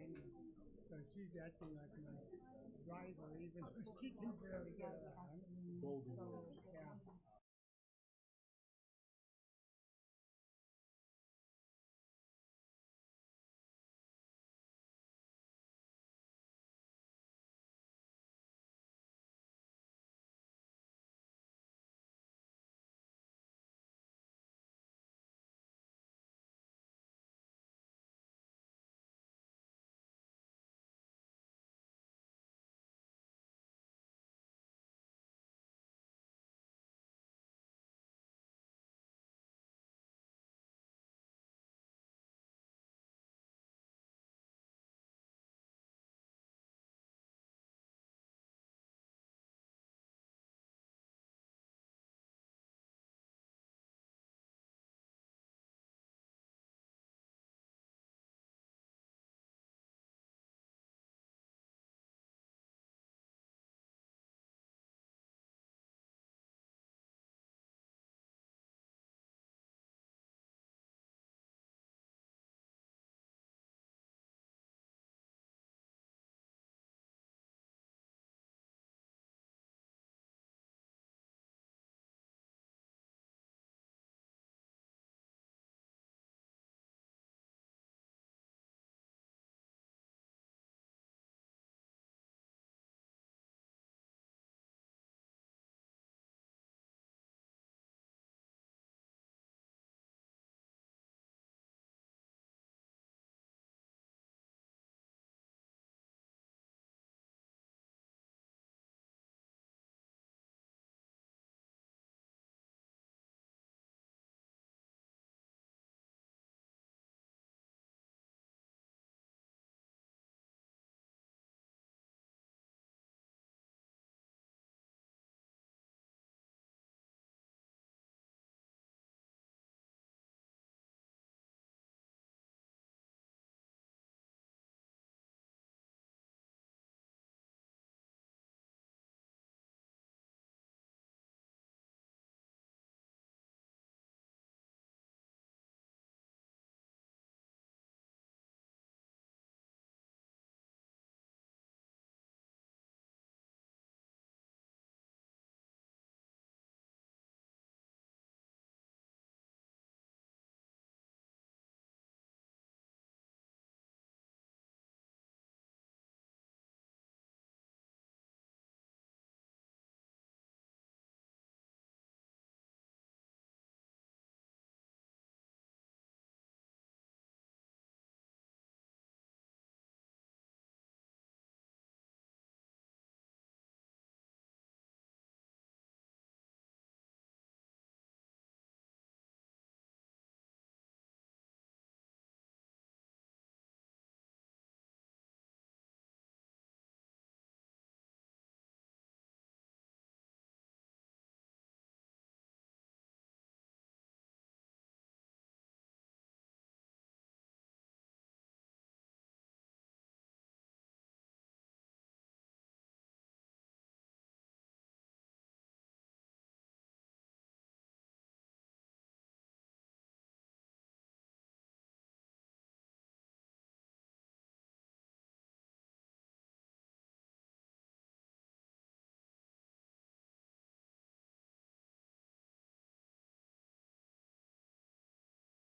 painting. So she's acting like my driver, even though she can barely get around. So, yeah.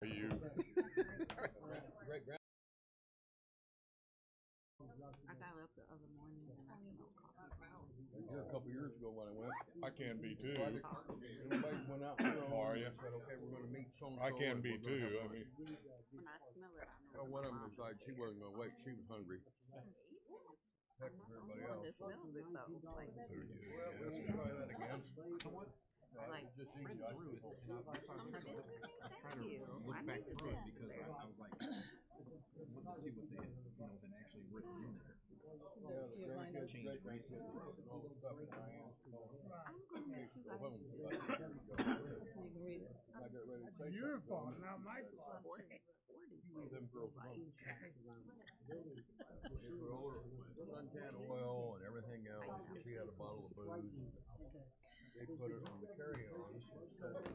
You. I got up the other morning and I smelled coffee. Here a couple years ago when I went, I can be too. everybody went out there How are you? and said, okay, we're gonna meet so-and-so. I can and be we're gonna too. have I mean, When I smell it, I know. one of them decided she wasn't gonna wait. She was hungry. Heck I'm with not the everybody only one else. that smells it though. Like, Well, we can try that again. like Just read easy. through it, and I was trying to look thank you. look I back needed through it this. because I was like, I wanted to see what they had, been actually written in there. Yeah, the grandkids, Change great-grandkids, recently. and all the stuff that Diane's I'm gonna let you guys home do about a year ago. And I got ready to say Your something, fault, and not my she said, fault. 40. "You leave them girls alone." They put all her suntan oil and everything else, and she had a bottle of booze. They put it on the carry-on instead of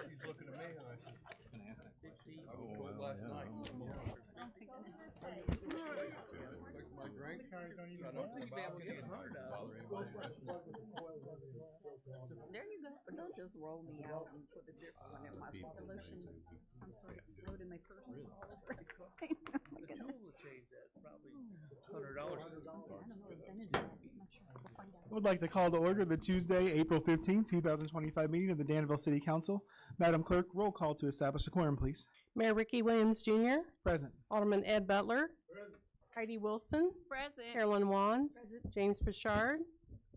she's looking at me and I said, I was gonna ask that question. I was told last night. cars don't even Got work. up in the balcony and bother anybody resting. There you go. But don't just roll me out and put a different one in my the lotion. Some sort of explode in my purse. It's all over everything. Oh my goodness. Probably $100. I don't know. It's been in there. I'm not sure. We'll find out. I would like to call to order the Tuesday, April 15th, 2025 meeting of the Danville City Council. Madam Clerk, roll call to establish a quorum, please. Mayor Ricky Williams Jr., Present. Alderman Ed Butler, Heidi Wilson, Present. Carolyn Wands, James Pichard,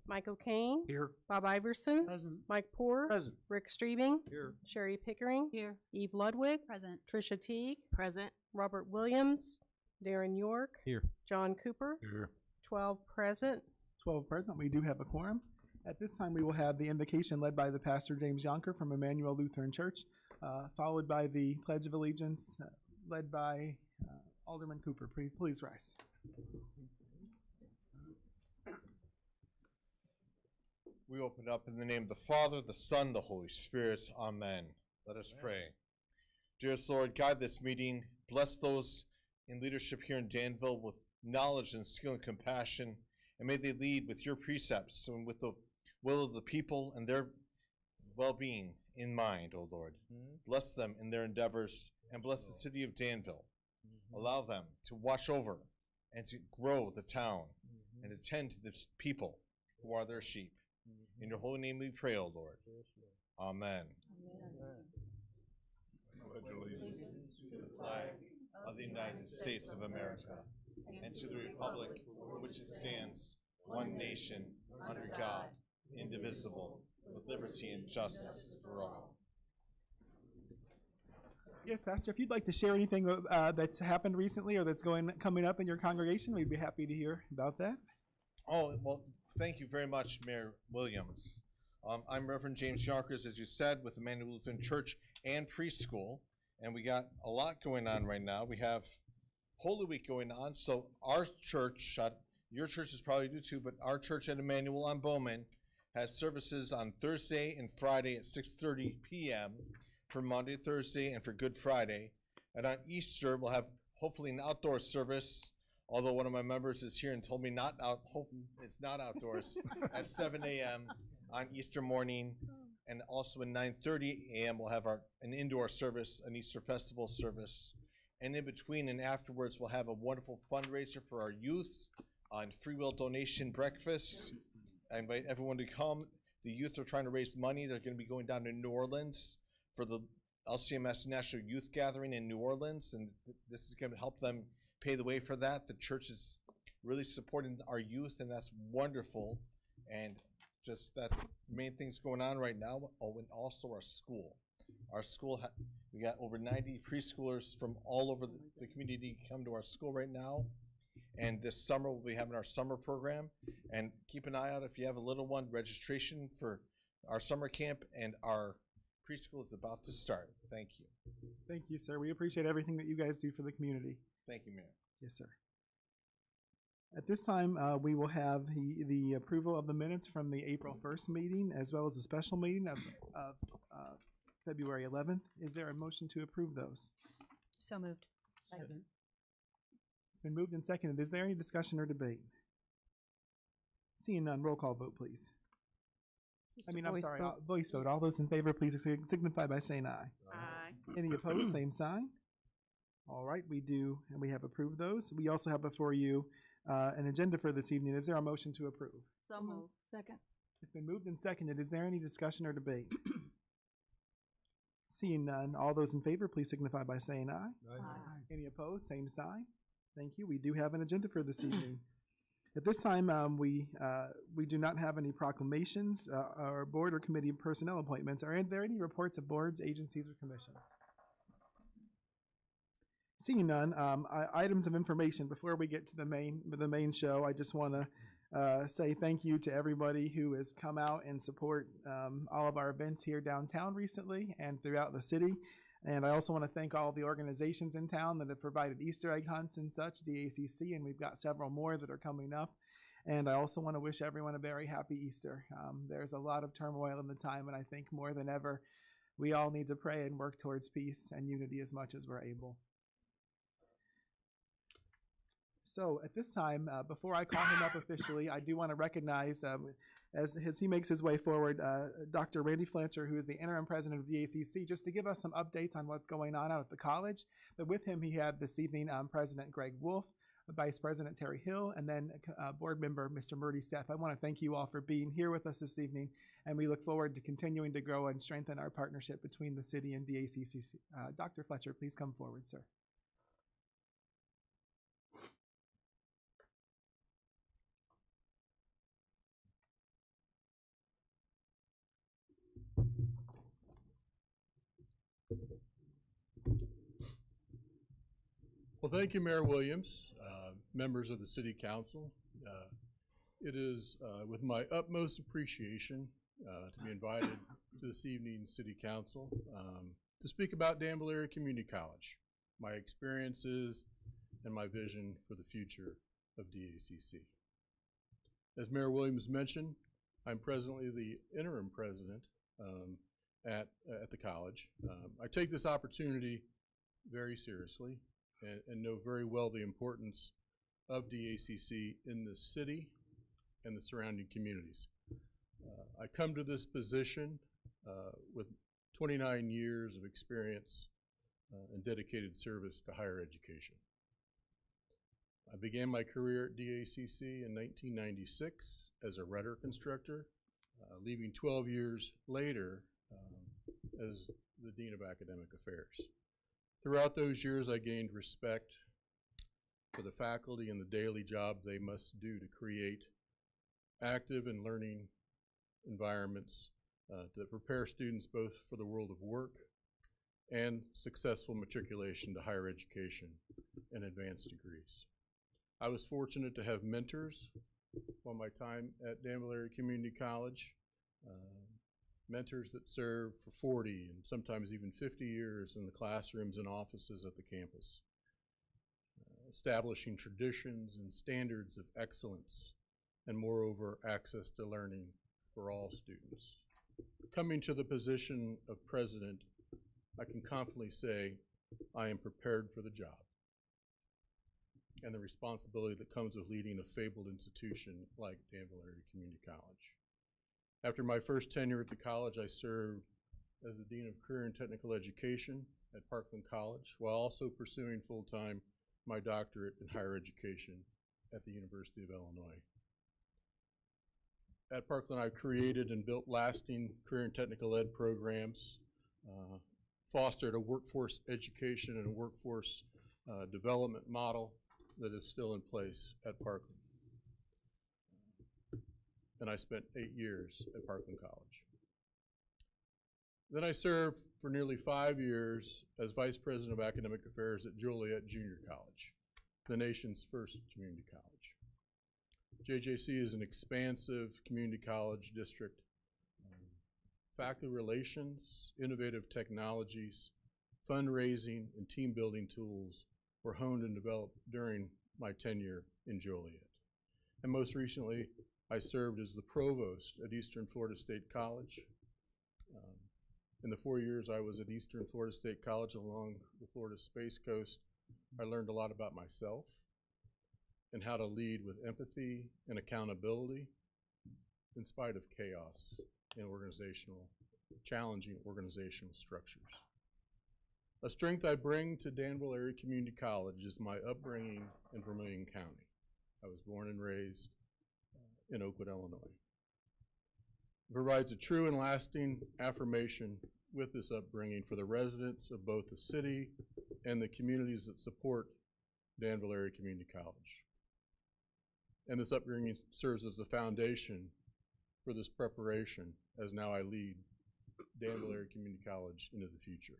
Michael Kane, Here. Bob Iverson, Present. Mike Poor, Present. Rick Streebing, Here. Sherry Pickering, Here. Eve Ludwig, Present. Trisha Teague, Present. Robert Williams, Darren York, Here. John Cooper, Here. 12 present. 12 present. We do have a quorum. At this time, we will have the invocation led by the Pastor James Yonker from Emmanuel Lutheran Church, followed by the Pledge of Allegiance, led by Alderman Cooper. Please rise. We open up in the name of the Father, the Son, the Holy Spirit. Amen. Let us pray. Dearest Lord, guide this meeting. Bless those in leadership here in Danville with knowledge and skill and compassion, and may they lead with your precepts and with the will of the people and their well-being in mind, O Lord. Bless them in their endeavors, and bless the city of Danville. Allow them to watch over and to grow the town and attend to the people who are their sheep. In your holy name we pray, O Lord. Amen. Pledge allegiance to the flag of the United States of America and to the republic for which it stands, one nation, under God, indivisible, with liberty and justice for all. Yes, Pastor, if you'd like to share anything that's happened recently or that's coming up in your congregation, we'd be happy to hear about that. Oh, well, thank you very much, Mayor Williams. I'm Reverend James Yonkers, as you said, with Emmanuel Lutheran Church and Preschool, and we got a lot going on right now. We have Holy Week going on, so our church, your church is probably due too, but our church at Emmanuel on Bowman has services on Thursday and Friday at 6:30 p.m. for Monday, Thursday, and for Good Friday. And on Easter, we'll have hopefully an outdoor service, although one of my members is here and told me it's not outdoors, at 7 a.m. on Easter morning. And also at 9:30 a.m. we'll have an indoor service, an Easter festival service. And in between and afterwards, we'll have a wonderful fundraiser for our youth on free will donation breakfast. I invite everyone to come. The youth are trying to raise money. They're going to be going down to New Orleans for the LCMS National Youth Gathering in New Orleans, and this is going to help them pay the way for that. The church is really supporting our youth, and that's wonderful. And just that's the main things going on right now. Oh, and also our school. Our school, we got over 90 preschoolers from all over the community come to our school right now. And this summer, we'll be having our summer program. And keep an eye out if you have a little one. Registration for our summer camp and our preschool is about to start. Thank you. Thank you, sir. We appreciate everything that you guys do for the community. Thank you, Mayor. Yes, sir. At this time, we will have the approval of the minutes from the April 1st meeting, as well as the special meeting of February 11th. Is there a motion to approve those? So moved. Second. It's been moved and seconded. Is there any discussion or debate? Seeing none, roll call vote, please. Voice vote. All those in favor, please signify by saying aye. Aye. Any opposed, same sign. All right, we have approved those. We also have before you an agenda for this evening. Is there a motion to approve? So moved. Second. It's been moved and seconded. Is there any discussion or debate? Seeing none, all those in favor, please signify by saying aye. Aye. Any opposed, same sign. Thank you. We do have an agenda for this evening. At this time, we do not have any proclamations or board or committee personnel appointments. Are there any reports of boards, agencies, or commissions? Seeing none, items of information. Before we get to the main show, I just want to say thank you to everybody who has come out and support all of our events here downtown recently and throughout the city. And I also want to thank all the organizations in town that have provided Easter egg hunts and such, DACC, and we've got several more that are coming up. And I also want to wish everyone a very happy Easter. There's a lot of turmoil in the time, and I think more than ever, we all need to pray and work towards peace and unity as much as we're able. So at this time, before I call him up officially, I do want to recognize, as he makes his way forward, Dr. Randy Fletcher, who is the interim president of the ACC, just to give us some updates on what's going on out at the college. But with him, he had this evening President Greg Wolf, Vice President Terry Hill, and then board member Mr. Murdy Seth. I want to thank you all for being here with us this evening, and we look forward to continuing to grow and strengthen our partnership between the city and DACC. Dr. Fletcher, please come forward, sir. Well, thank you, Mayor Williams, members of the City Council. It is with my utmost appreciation to be invited to this evening's City Council to speak about Danville Area Community College, my experiences, and my vision for the future of DACC. As Mayor Williams mentioned, I'm presently the interim president at the college. I take this opportunity very seriously and know very well the importance of DACC in the city and the surrounding communities. I come to this position with 29 years of experience and dedicated service to higher education. I began my career at DACC in 1996 as a rudder constructor, leaving 12 years later as the Dean of Academic Affairs. Throughout those years, I gained respect for the faculty and the daily job they must do to create active and learning environments that prepare students both for the world of work and successful matriculation to higher education and advanced degrees. I was fortunate to have mentors while my time at Danville Area Community College, mentors that served for 40 and sometimes even 50 years in the classrooms and offices at the campus, establishing traditions and standards of excellence, and moreover, access to learning for all students. Coming to the position of president, I can confidently say I am prepared for the job and the responsibility that comes with leading a fabled institution like Danville Area Community College. After my first tenure at the college, I served as the Dean of Career and Technical Education at Parkland College, while also pursuing full-time my doctorate in higher education at the University of Illinois. At Parkland, I created and built lasting career and technical ed programs, fostered a workforce education and a workforce development model that is still in place at Parkland. And I spent 8 years at Parkland College. Then I served for nearly 5 years as Vice President of Academic Affairs at Joliet Junior College, the nation's first community college. JJC is an expansive community college district. Faculty relations, innovative technologies, fundraising, and team building tools were honed and developed during my tenure in Joliet. And most recently, I served as the provost at Eastern Florida State College. In the 4 years I was at Eastern Florida State College along the Florida Space Coast, I learned a lot about myself and how to lead with empathy and accountability in spite of chaos in challenging organizational structures. A strength I bring to Danville Area Community College is my upbringing in Vermilion County. I was born and raised in Oakwood, Illinois. It provides a true and lasting affirmation with this upbringing for the residents of both the city and the communities that support Danville Area Community College. And this upbringing serves as a foundation for this preparation as now I lead Danville Area Community College into the future.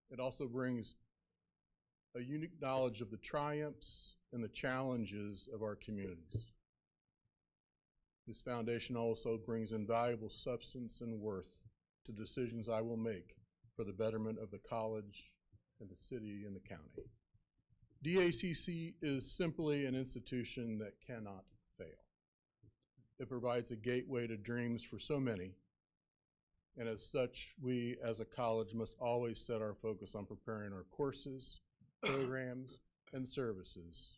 It also brings a unique knowledge of the triumphs and the challenges of our communities. This foundation also brings invaluable substance and worth to decisions I will make for the betterment of the college and the city and the county. DACC is simply an institution that cannot fail. It provides a gateway to dreams for so many, and as such, we as a college must always set our focus on preparing our courses, programs, and services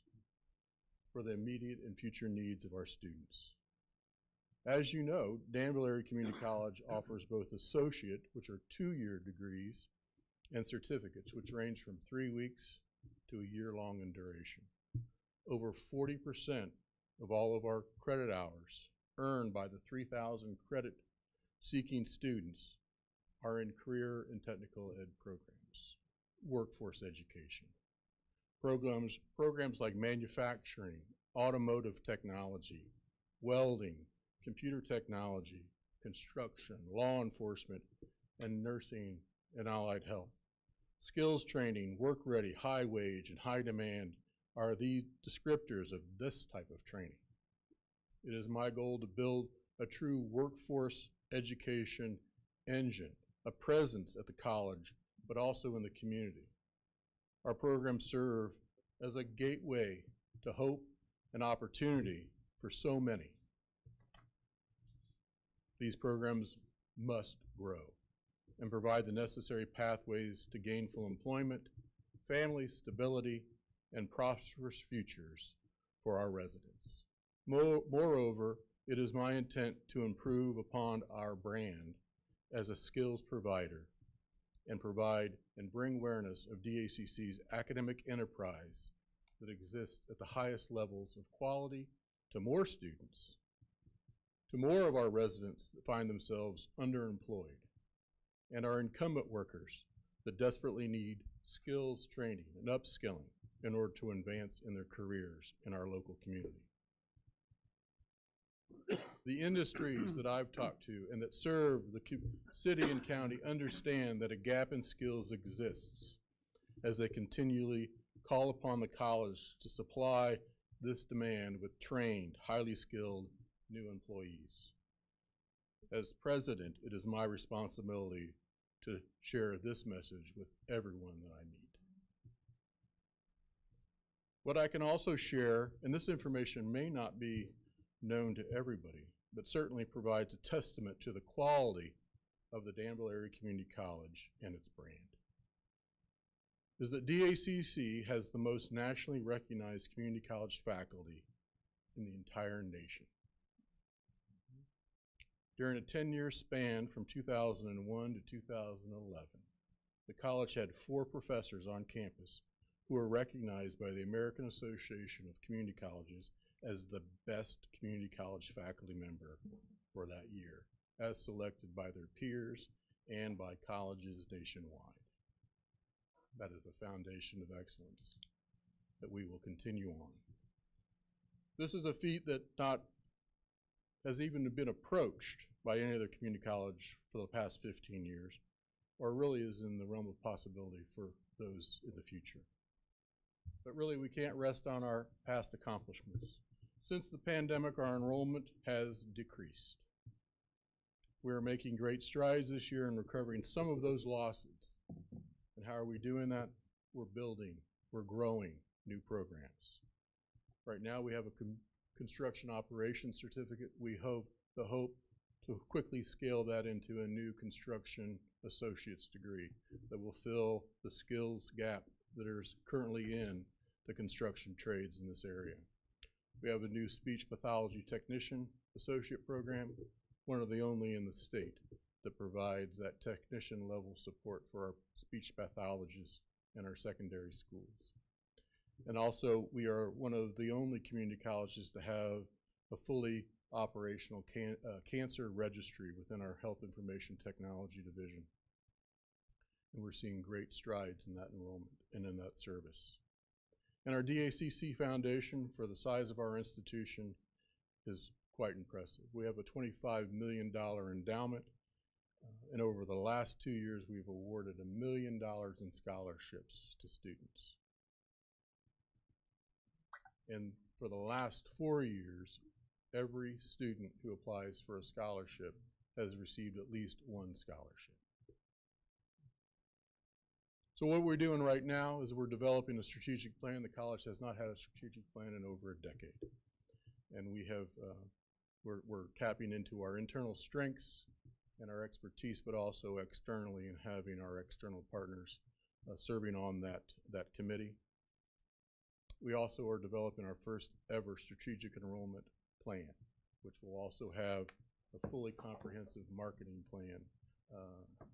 for the immediate and future needs of our students. As you know, Danville Area Community College offers both associate, which are 2-year degrees, and certificates, which range from 3 weeks to a year long in duration. Over 40% of all of our credit hours earned by the 3,000 credit seeking students are in career and technical ed programs, workforce education. Programs like manufacturing, automotive technology, welding, computer technology, construction, law enforcement, and nursing and allied health. Skills training, work ready, high wage, and high demand are the descriptors of this type of training. It is my goal to build a true workforce education engine, a presence at the college, but also in the community. Our programs serve as a gateway to hope and opportunity for so many. These programs must grow and provide the necessary pathways to gainful employment, family stability, and prosperous futures for our residents. Moreover, it is my intent to improve upon our brand as a skills provider and provide and bring awareness of DACC's academic enterprise that exists at the highest levels of quality to more students, to more of our residents that find themselves underemployed, and our incumbent workers that desperately need skills training and upskilling in order to advance in their careers in our local community. The industries that I've talked to and that serve the city and county understand that a gap in skills exists as they continually call upon the college to supply this demand with trained, highly skilled new employees. As president, it is my responsibility to share this message with everyone that I meet. What I can also share, and this information may not be known to everybody, but certainly provides a testament to the quality of the Danville Area Community College and its brand, is that DACC has the most nationally recognized community college faculty in the entire nation. During a 10-year span from 2001 to 2011, the college had 4 professors on campus who were recognized by the American Association of Community Colleges as the best community college faculty member for that year, as selected by their peers and by colleges nationwide. That is a foundation of excellence that we will continue on. This is a feat that not has even been approached by any other community college for the past 15 years, or really is in the realm of possibility for those in the future. But really, we can't rest on our past accomplishments. Since the pandemic, our enrollment has decreased. We are making great strides this year in recovering some of those losses. And how are we doing that? We're building, we're growing new programs. Right now, we have a construction operations certificate. We hope to quickly scale that into a new construction associate's degree that will fill the skills gap that is currently in the construction trades in this area. We have a new speech pathology technician associate program, one of the only in the state that provides that technician level support for our speech pathologists in our secondary schools. And also, we are one of the only community colleges to have a fully operational cancer registry within our health information technology division. And we're seeing great strides in that enrollment and in that service. And our DACC Foundation, for the size of our institution, is quite impressive. We have a $25 million endowment, and over the last 2 years, we've awarded $1 million in scholarships to students. And for the last 4 years, every student who applies for a scholarship has received at least one scholarship. So what we're doing right now is we're developing a strategic plan. The college has not had a strategic plan in over a decade. And we have, we're tapping into our internal strengths and our expertise, but also externally, and having our external partners serving on that committee. We also are developing our first ever strategic enrollment plan, which will also have a fully comprehensive marketing plan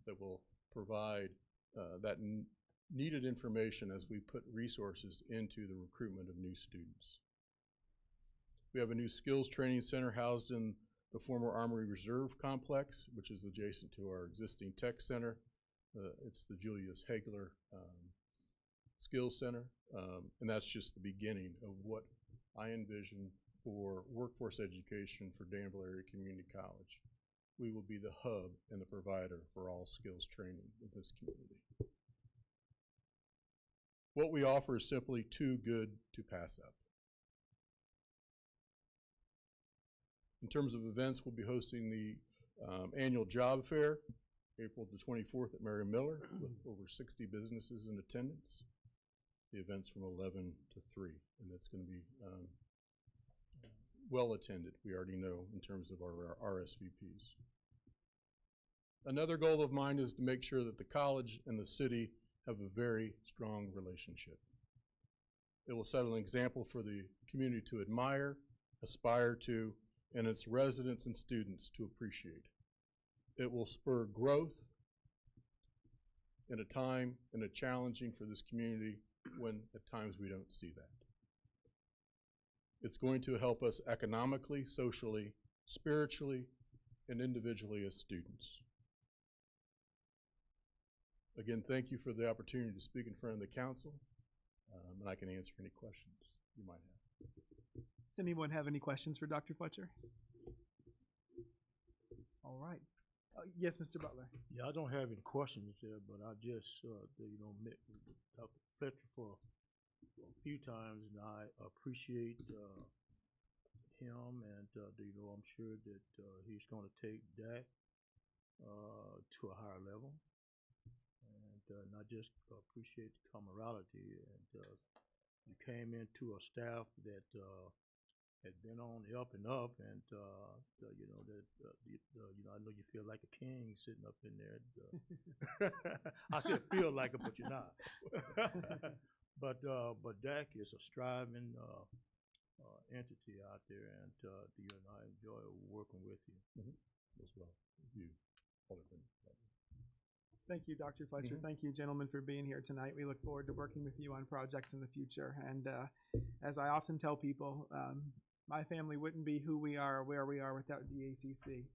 that will provide that needed information as we put resources into the recruitment of new students. We have a new skills training center housed in the former Armory Reserve Complex, which is adjacent to our existing tech center. It's the Julius Hagler Skills Center, and that's just the beginning of what I envision for workforce education for Danville Area Community College. We will be the hub and the provider for all skills training in this community. What we offer is simply too good to pass up. In terms of events, we'll be hosting the annual job fair, April the 24th at Mary Miller, with over 60 businesses in attendance. The event's from 11 to 3, and it's going to be well attended, we already know, in terms of our RSVPs. Another goal of mine is to make sure that the college and the city have a very strong relationship. It will set an example for the community to admire, aspire to, and its residents and students to appreciate. It will spur growth in a time and a challenging for this community when at times we don't see that. It's going to help us economically, socially, spiritually, and individually as students. Again, thank you for the opportunity to speak in front of the council, and I can answer any questions you might have. Does anyone have any questions for Dr. Fletcher? All right. Yes, Mr. Butler. Yeah, I don't have any questions there, but I just, met with Dr. Fletcher for a few times, and I appreciate him, and I'm sure that he's going to take that to a higher level, and I just appreciate the camaraderie, and you came into a staff that had been on the up and up, and I know you feel like a king sitting up in there. I said feel like it, but you're not. But DAC is a striving entity out there, and I enjoy working with you as well. You, Alderman. Thank you, Dr. Fletcher. Thank you, gentlemen, for being here tonight. We look forward to working with you on projects in the future. And as I often tell people, my family wouldn't be who we are or where we are without DACC.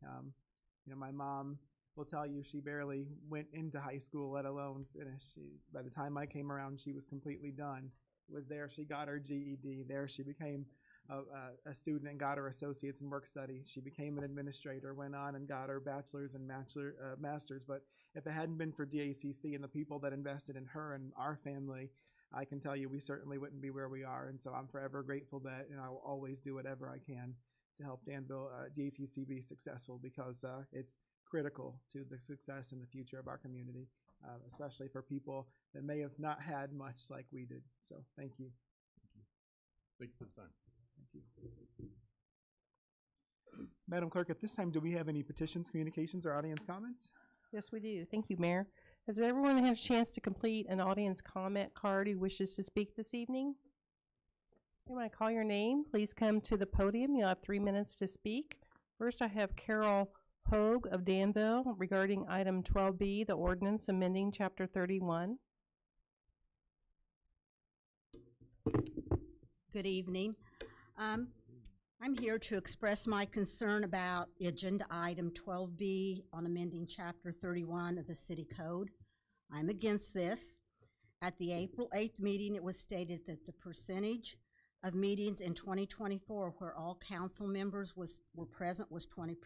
My mom will tell you she barely went into high school, let alone finish. By the time I came around, she was completely done. It was there she got her GED. There she became a student and got her associates in work studies. She became an administrator, went on and got her bachelor's and master's. But if it hadn't been for DACC and the people that invested in her and our family, I can tell you we certainly wouldn't be where we are. And so I'm forever grateful that, I will always do whatever I can to help Danville DACC be successful, because it's critical to the success and the future of our community, especially for people that may have not had much like we did. So thank you. Thank you for the time. Thank you. Madam Clerk, at this time, do we have any petitions, communications, or audience comments? Yes, we do. Thank you, Mayor. Has everyone had a chance to complete an audience comment card who wishes to speak this evening? When I call your name, please come to the podium. You'll have 3 minutes to speak. First, I have Carol Hogue of Danville regarding item 12B, the ordinance amending Chapter 31. Good evening. I'm here to express my concern about the agenda item 12B on amending Chapter 31 of the City Code. I'm against this. At the April 8th meeting, it was stated that the percentage of meetings in 2024 where all council members were present was 20%.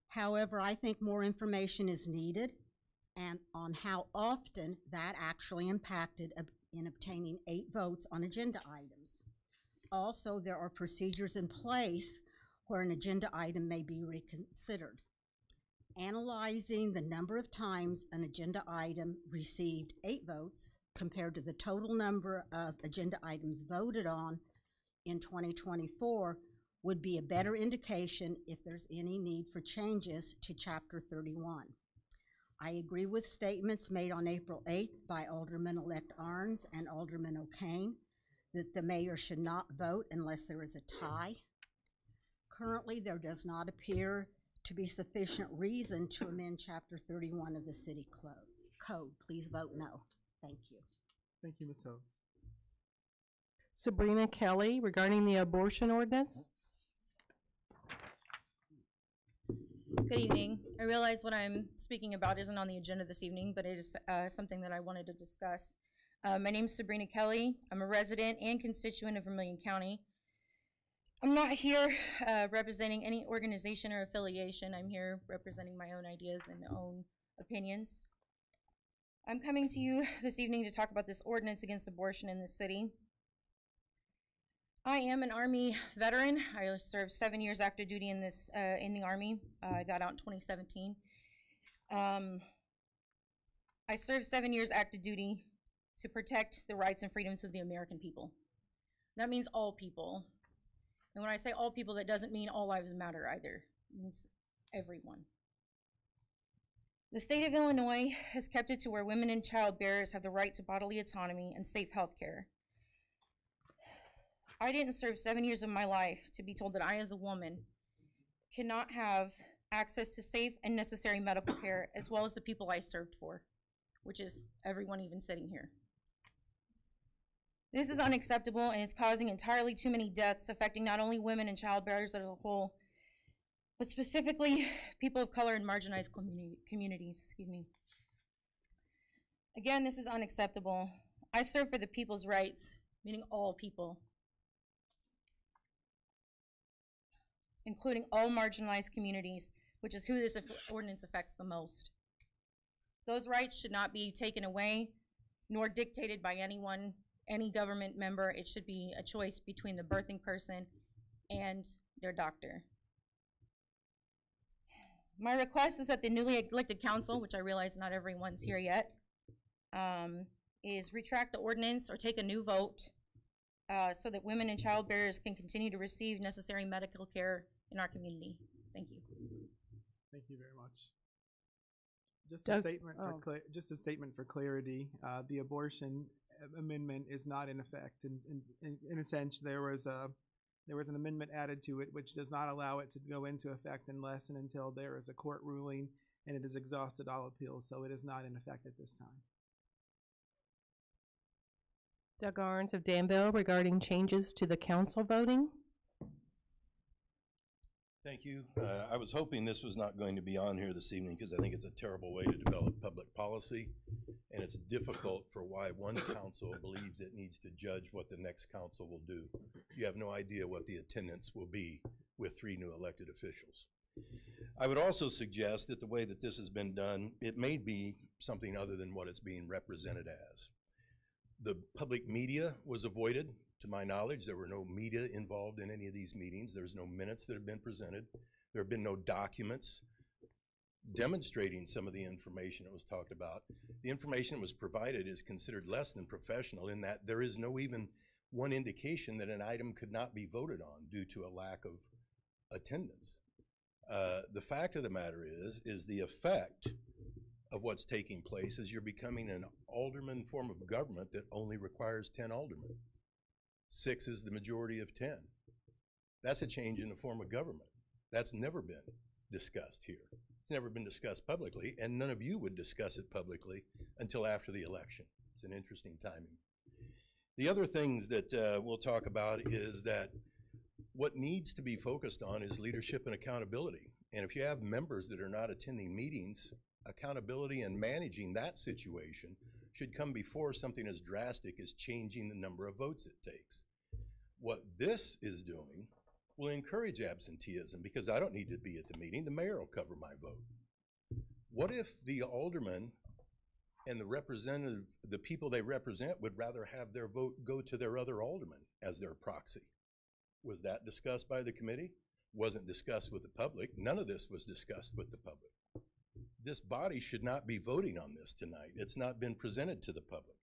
However, I think more information is needed and on how often that actually impacted in obtaining 8 votes on agenda items. Also, there are procedures in place where an agenda item may be reconsidered. Analyzing the number of times an agenda item received 8 votes compared to the total number of agenda items voted on in 2024 would be a better indication if there's any need for changes to Chapter 31. I agree with statements made on April 8th by Alderman-elect Arns and Alderman O'Kane that the mayor should not vote unless there is a tie. Currently, there does not appear to be sufficient reason to amend Chapter 31 of the City Code. Please vote no. Thank you. Thank you, Ms. Ho. Sabrina Kelly, regarding the abortion ordinance. Good evening. I realize what I'm speaking about isn't on the agenda this evening, but it is something that I wanted to discuss. My name is Sabrina Kelly. I'm a resident and constituent of Vermilion County. I'm not here representing any organization or affiliation. I'm here representing my own ideas and own opinions. I'm coming to you this evening to talk about this ordinance against abortion in the city. I am an Army veteran. I served 7 years active duty in the Army. I got out in 2017. I served 7 years active duty to protect the rights and freedoms of the American people. That means all people. And when I say all people, that doesn't mean all lives matter either. It means everyone. The state of Illinois has kept it to where women and child bearers have the right to bodily autonomy and safe health care. I didn't serve 7 years of my life to be told that I, as a woman, cannot have access to safe and necessary medical care, as well as the people I served for, which is everyone even sitting here. This is unacceptable, and it's causing entirely too many deaths, affecting not only women and child bearers as a whole, but specifically people of color and marginalized communities. Again, this is unacceptable. I serve for the people's rights, meaning all people, including all marginalized communities, which is who this ordinance affects the most. Those rights should not be taken away, nor dictated by anyone, any government member. It should be a choice between the birthing person and their doctor. My request is that the newly elected council, which I realize not everyone's here yet, is retract the ordinance or take a new vote so that women and child bearers can continue to receive necessary medical care in our community. Thank you. Thank you very much. Just a statement for clarity. The abortion amendment is not in effect. In a sense, there was an amendment added to it which does not allow it to go into effect unless and until there is a court ruling and it has exhausted all appeals. So it is not in effect at this time. Doug Arns of Danville, regarding changes to the council voting. Thank you. I was hoping this was not going to be on here this evening because I think it's a terrible way to develop public policy, and it's difficult for why one council believes it needs to judge what the next council will do. You have no idea what the attendance will be with 3 new elected officials. I would also suggest that the way that this has been done, it may be something other than what it's being represented as. The public media was avoided. To my knowledge, there were no media involved in any of these meetings. There's no minutes that have been presented. There have been no documents demonstrating some of the information that was talked about. The information that was provided is considered less than professional in that there is no even one indication that an item could not be voted on due to a lack of attendance. The fact of the matter is the effect of what's taking place is you're becoming an alderman form of government that only requires 10 aldermen. 6 is the majority of 10. That's a change in the form of government. That's never been discussed here. It's never been discussed publicly, and none of you would discuss it publicly until after the election. It's an interesting timing. The other things that we'll talk about is that what needs to be focused on is leadership and accountability. And if you have members that are not attending meetings, accountability and managing that situation should come before something as drastic as changing the number of votes it takes. What this is doing will encourage absenteeism because I don't need to be at the meeting. The mayor will cover my vote. What if the alderman and the representative, the people they represent, would rather have their vote go to their other alderman as their proxy? Was that discussed by the committee? Wasn't discussed with the public. None of this was discussed with the public. This body should not be voting on this tonight. It's not been presented to the public.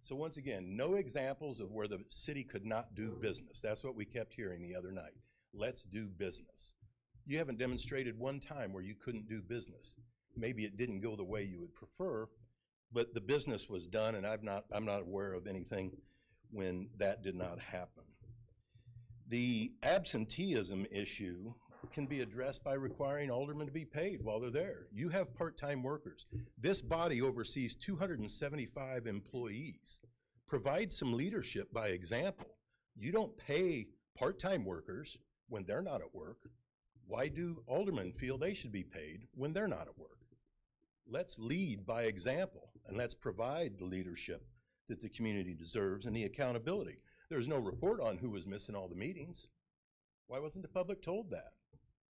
So once again, no examples of where the city could not do business. That's what we kept hearing the other night. Let's do business. You haven't demonstrated one time where you couldn't do business. maybe it didn't go the way you would prefer, but the business was done, and I'm not aware of anything when that did not happen. The absenteeism issue can be addressed by requiring aldermen to be paid while they're there. You have part-time workers. This body oversees 275 employees. Provide some leadership by example. You don't pay part-time workers when they're not at work. Why do aldermen feel they should be paid when they're not at work? Let's lead by example, and let's provide the leadership that the community deserves and the accountability. There's no report on who was missing all the meetings. Why wasn't the public told that?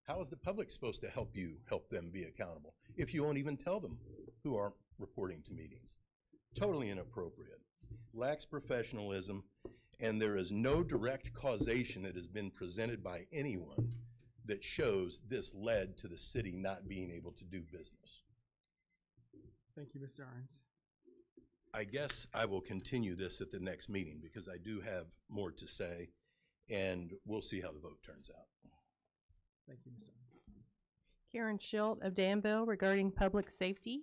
How is the public supposed to help them be accountable if you won't even tell them who aren't reporting to meetings? Totally inappropriate. Lacks professionalism, and there is no direct causation that has been presented by anyone that shows this led to the city not being able to do business. Thank you, Mr. Arns. I guess I will continue this at the next meeting because I do have more to say, and we'll see how the vote turns out. Thank you, Mr. Arns. Karen Schilt of Danville regarding public safety.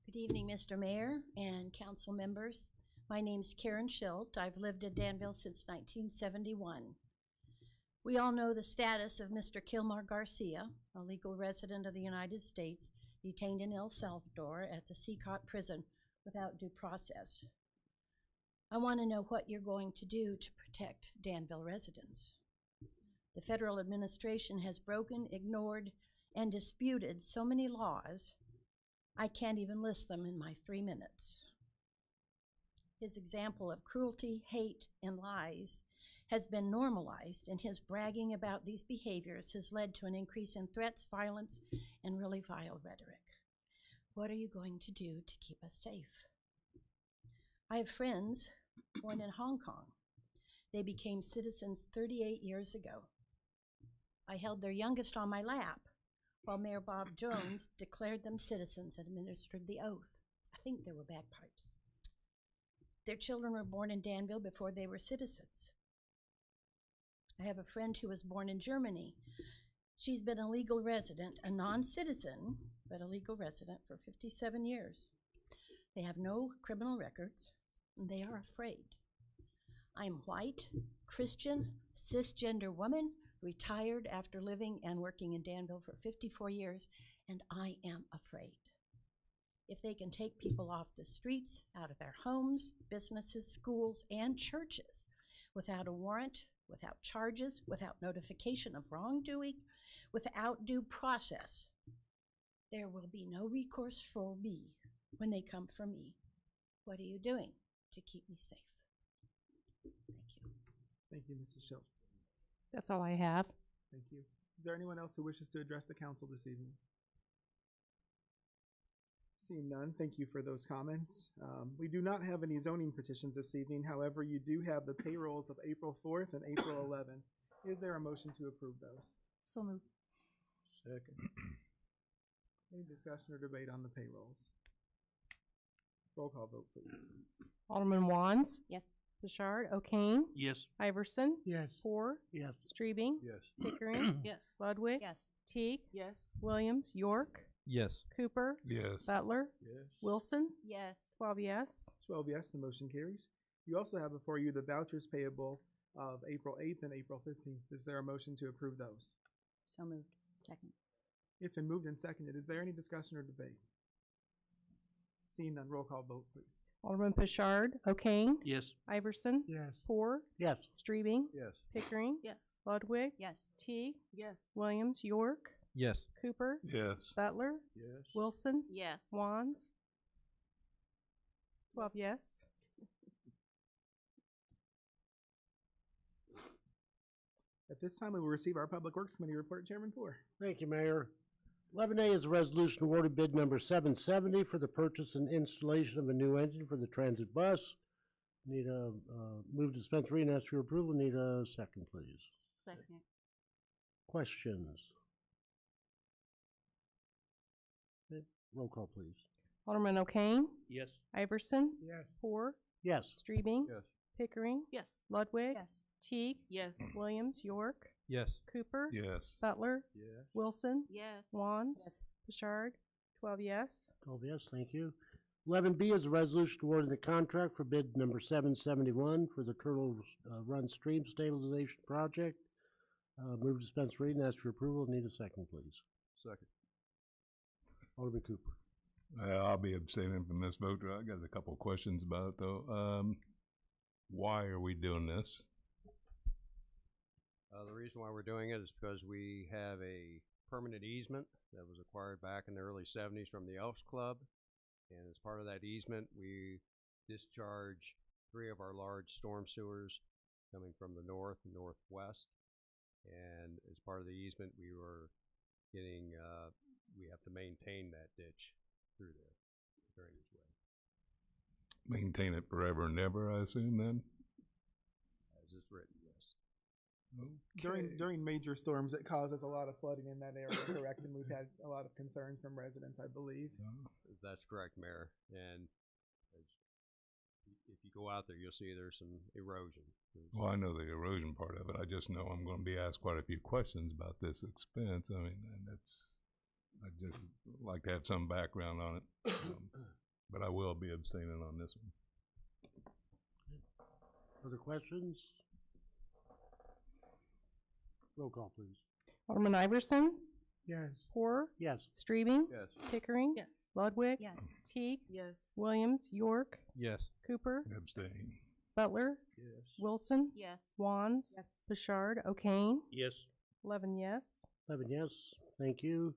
Good evening, Mr. Mayor and council members. My name's Karen Schilt. I've lived in Danville since 1971. We all know the status of Mr. Kilmar Garcia, a legal resident of the United States, detained in El Salvador at the Seacott prison without due process. I want to know what you're going to do to protect Danville residents. The federal administration has broken, ignored, and disputed so many laws, I can't even list them in my 3 minutes. His example of cruelty, hate, and lies has been normalized, and his bragging about these behaviors has led to an increase in threats, violence, and really vile rhetoric. What are you going to do to keep us safe? I have friends born in Hong Kong. They became citizens 38 years ago. I held their youngest on my lap while Mayor Bob Jones declared them citizens and administered the oath. I think there were bagpipes. Their children were born in Danville before they were citizens. I have a friend who was born in Germany. She's been a legal resident, a non-citizen, but a legal resident for 57 years. They have no criminal records, and they are afraid. I'm white, Christian, cisgender woman, retired after living and working in Danville for 54 years, and I am afraid. If they can take people off the streets, out of their homes, businesses, schools, and churches without a warrant, without charges, without notification of wrongdoing, without due process, there will be no recourse for me when they come for me. What are you doing to keep me safe? Thank you. Thank you, Mrs. Schilt. That's all I have. Thank you. Is there anyone else who wishes to address the council this evening? Seeing none, thank you for those comments. We do not have any zoning petitions this evening. However, you do have the payrolls of April 4th and April 11th. Is there a motion to approve those? So moved. Second. Any discussion or debate on the payrolls? Roll call vote, please. Alderman Wands, Yes. Bouchard, O'Kane, Yes. Iverson, Yes. Hoare, Yes. Streebing, Yes. Pickering, Yes. Ludwig, Yes. Teague, Yes. Williams, York, Yes. Cooper, Yes. Butler, Yes. Wilson, Yes. 12 yes. 12 yes, the motion carries. You also have before you the vouchers payable of April 8th and April 15th. Is there a motion to approve those? So moved. Second. It's been moved and seconded. Is there any discussion or debate? Seeing none, roll call vote, please. Alderman Bouchard, O'Kane, Yes. Iverson, Yes. Hoare, Yes. Streebing, Yes. Pickering, Yes. Ludwig, Yes. Teague, Yes. Williams, York, Yes. Cooper, Yes. Butler, Yes. Wilson, Yes. Wands, 12 yes. At this time, we will receive our Public Works Committee report. Chairman Poor. Thank you, Mayor. 11A is a resolution awarding bid number 770 for the purchase and installation of a new engine for the transit bus. Need a move to suspend three and ask for your approval. Need a second, please. Second. Questions? Okay, roll call, please. Alderman O'Kane, Yes. Iverson, Yes. Hoare, Yes. Streebing, Yes. Pickering. Yes. Ludwig. Yes. Teague. Yes. Williams. York. Yes. Cooper. Yes. Butler. Yes. Wilson. Yes. Wands. Yes. Bouchard. 12 yes. 12 yes, thank you. 11B is a resolution awarding the contract for bid number 771 for the Turtle Run Stream Stabilization Project. Move to dispense reading, ask for approval. Need a second, please. Second. Alderman Cooper. I'll be abstaining from this vote. I got a couple of questions about it, though. Why are we doing this? The reason why we're doing it is because we have a permanent easement that was acquired back in the early 70s from the Elks Club. And as part of that easement, we discharge 3 of our large storm sewers coming from the north and northwest. And as part of the easement, we were getting, we have to maintain that ditch through there, drainage way. Maintain it forever and ever, I assume, then? As it's written, yes. During major storms, it causes a lot of flooding in that area, correct? And we've had a lot of concern from residents, I believe. That's correct, Mayor. And if you go out there, you'll see there's some erosion. Well, I know the erosion part of it. I just know I'm going to be asked quite a few questions about this expense. I mean, and I'd just like to have some background on it. But I will be abstaining on this one. Other questions? Roll call, please. Alderman Iverson. Yes. Poor. Yes. Streebing. Yes. Pickering. Yes. Ludwig. Yes. Teague. Yes. Williams. York. Yes. Cooper. Abstain. Butler. Yes. Wilson. Yes. Wands. Yes. Bouchard. O'Kane. Yes. 11 yes. 11 yes, thank you.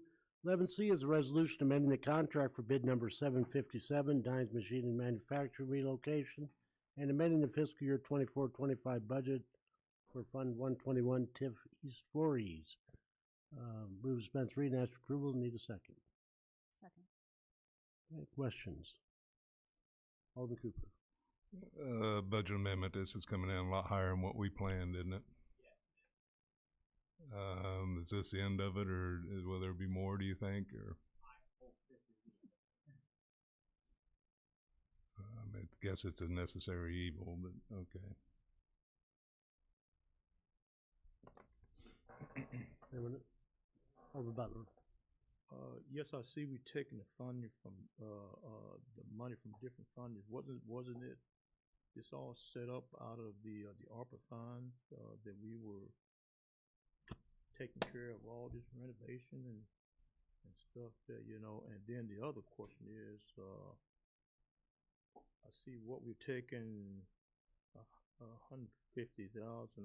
11C is a resolution amending the contract for bid number 757, Dines Machine and Manufacturing relocation, and amending the fiscal year 24-25 budget for Fund 121 TIF East 4Es. Move to dispense reading, ask for approval. Need a second. Second. Okay, questions? Alderman Cooper. Budget amendment. This is coming in a lot higher than what we planned, isn't it? Is this the end of it, or will there be more, do you think? Or I guess it's a necessary evil, but okay. Alderman Butler. Yes, I see we taking the funding from, the money from different funding. Wasn't it, this all set up out of the ARPA fund, that we were taking care of all this renovation and stuff that, you know? And then the other question is, I see what we've taken, $150,000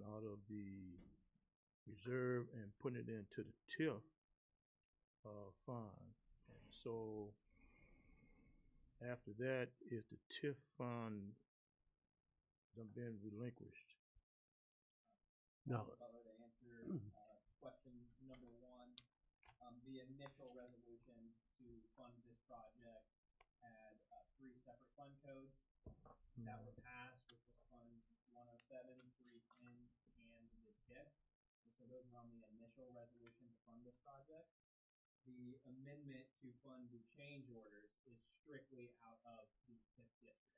out of the reserve and putting it into the TIF fund. And so after that, is the TIF fund done been relinquished? No. Question number 1, the initial resolution to fund this project had 3 separate fund codes that were passed, which was Fund 107, 310, and the TIF. And so those were on the initial resolution to fund this project. The amendment to fund the change orders is strictly out of the TIF district.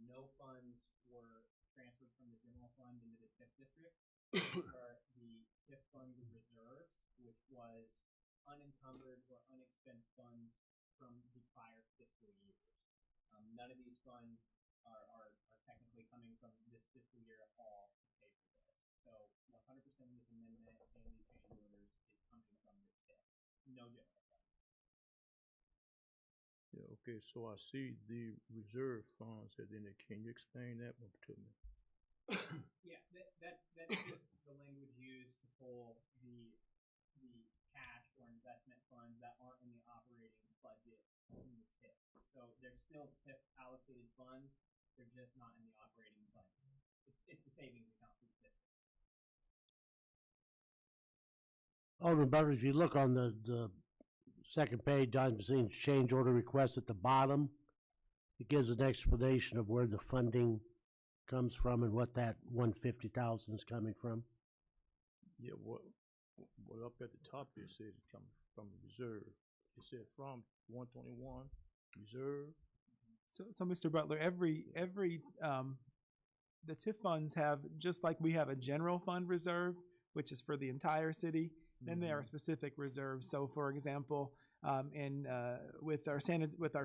No funds were transferred from the general fund into the TIF district. Are the TIF fund reserves, which was unencumbered or unexpensed funds from the prior fiscal years. None of these funds are technically coming from this fiscal year at all to pay for this. So 100% of this amendment and these change orders is coming from this TIF. No general fund. Yeah, okay, so I see the reserve funds, and then can you explain that one to me? Yeah, that's just the language used to pull the cash or investment funds that aren't in the operating budget in the TIF. So they're still TIF allocated funds, they're just not in the operating budget. It's the savings account for the TIF. Alderman Butler, if you look on the second page, Dines Machine's change order request at the bottom, it gives an explanation of where the funding comes from and what that 150,000 is coming from. Yeah, what up at the top it said it comes from the reserve. It said from 121 reserve. So Mr. Butler, every the TIF funds have, just like we have a general fund reserve, which is for the entire city, then there are specific reserves. So for example, with our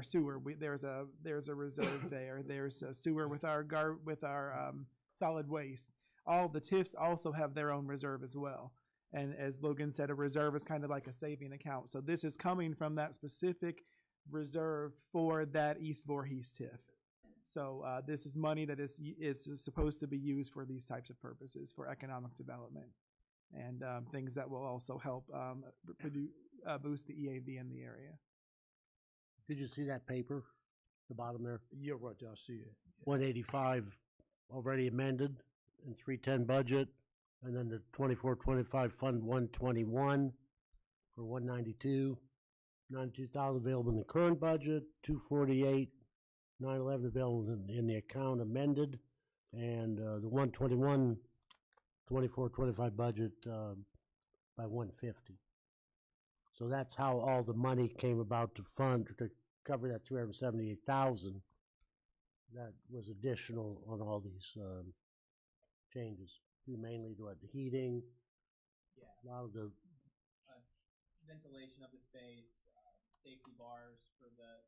sewer, there's a reserve there. There's a sewer with our solid waste. All the TIFs also have their own reserve as well. And as Logan said, a reserve is kind of like a saving account. So this is coming from that specific reserve for that East Voorhees TIF. So this is money that is supposed to be used for these types of purposes, for economic development and things that will also help boost the EAV in the area. Did you see that paper, the bottom there? Yeah, right there, I see it. 185 already amended in 310 budget, and then the 24-25 Fund 121 for 192, 92,000 available in the current budget, 248, 911 available in the account amended, and the 121 24-25 budget by 150. So that's how all the money came about to fund to cover that 378,000. That was additional on all these changes, mainly to the heating. Yeah. A lot of the ventilation of the space, safety bars for the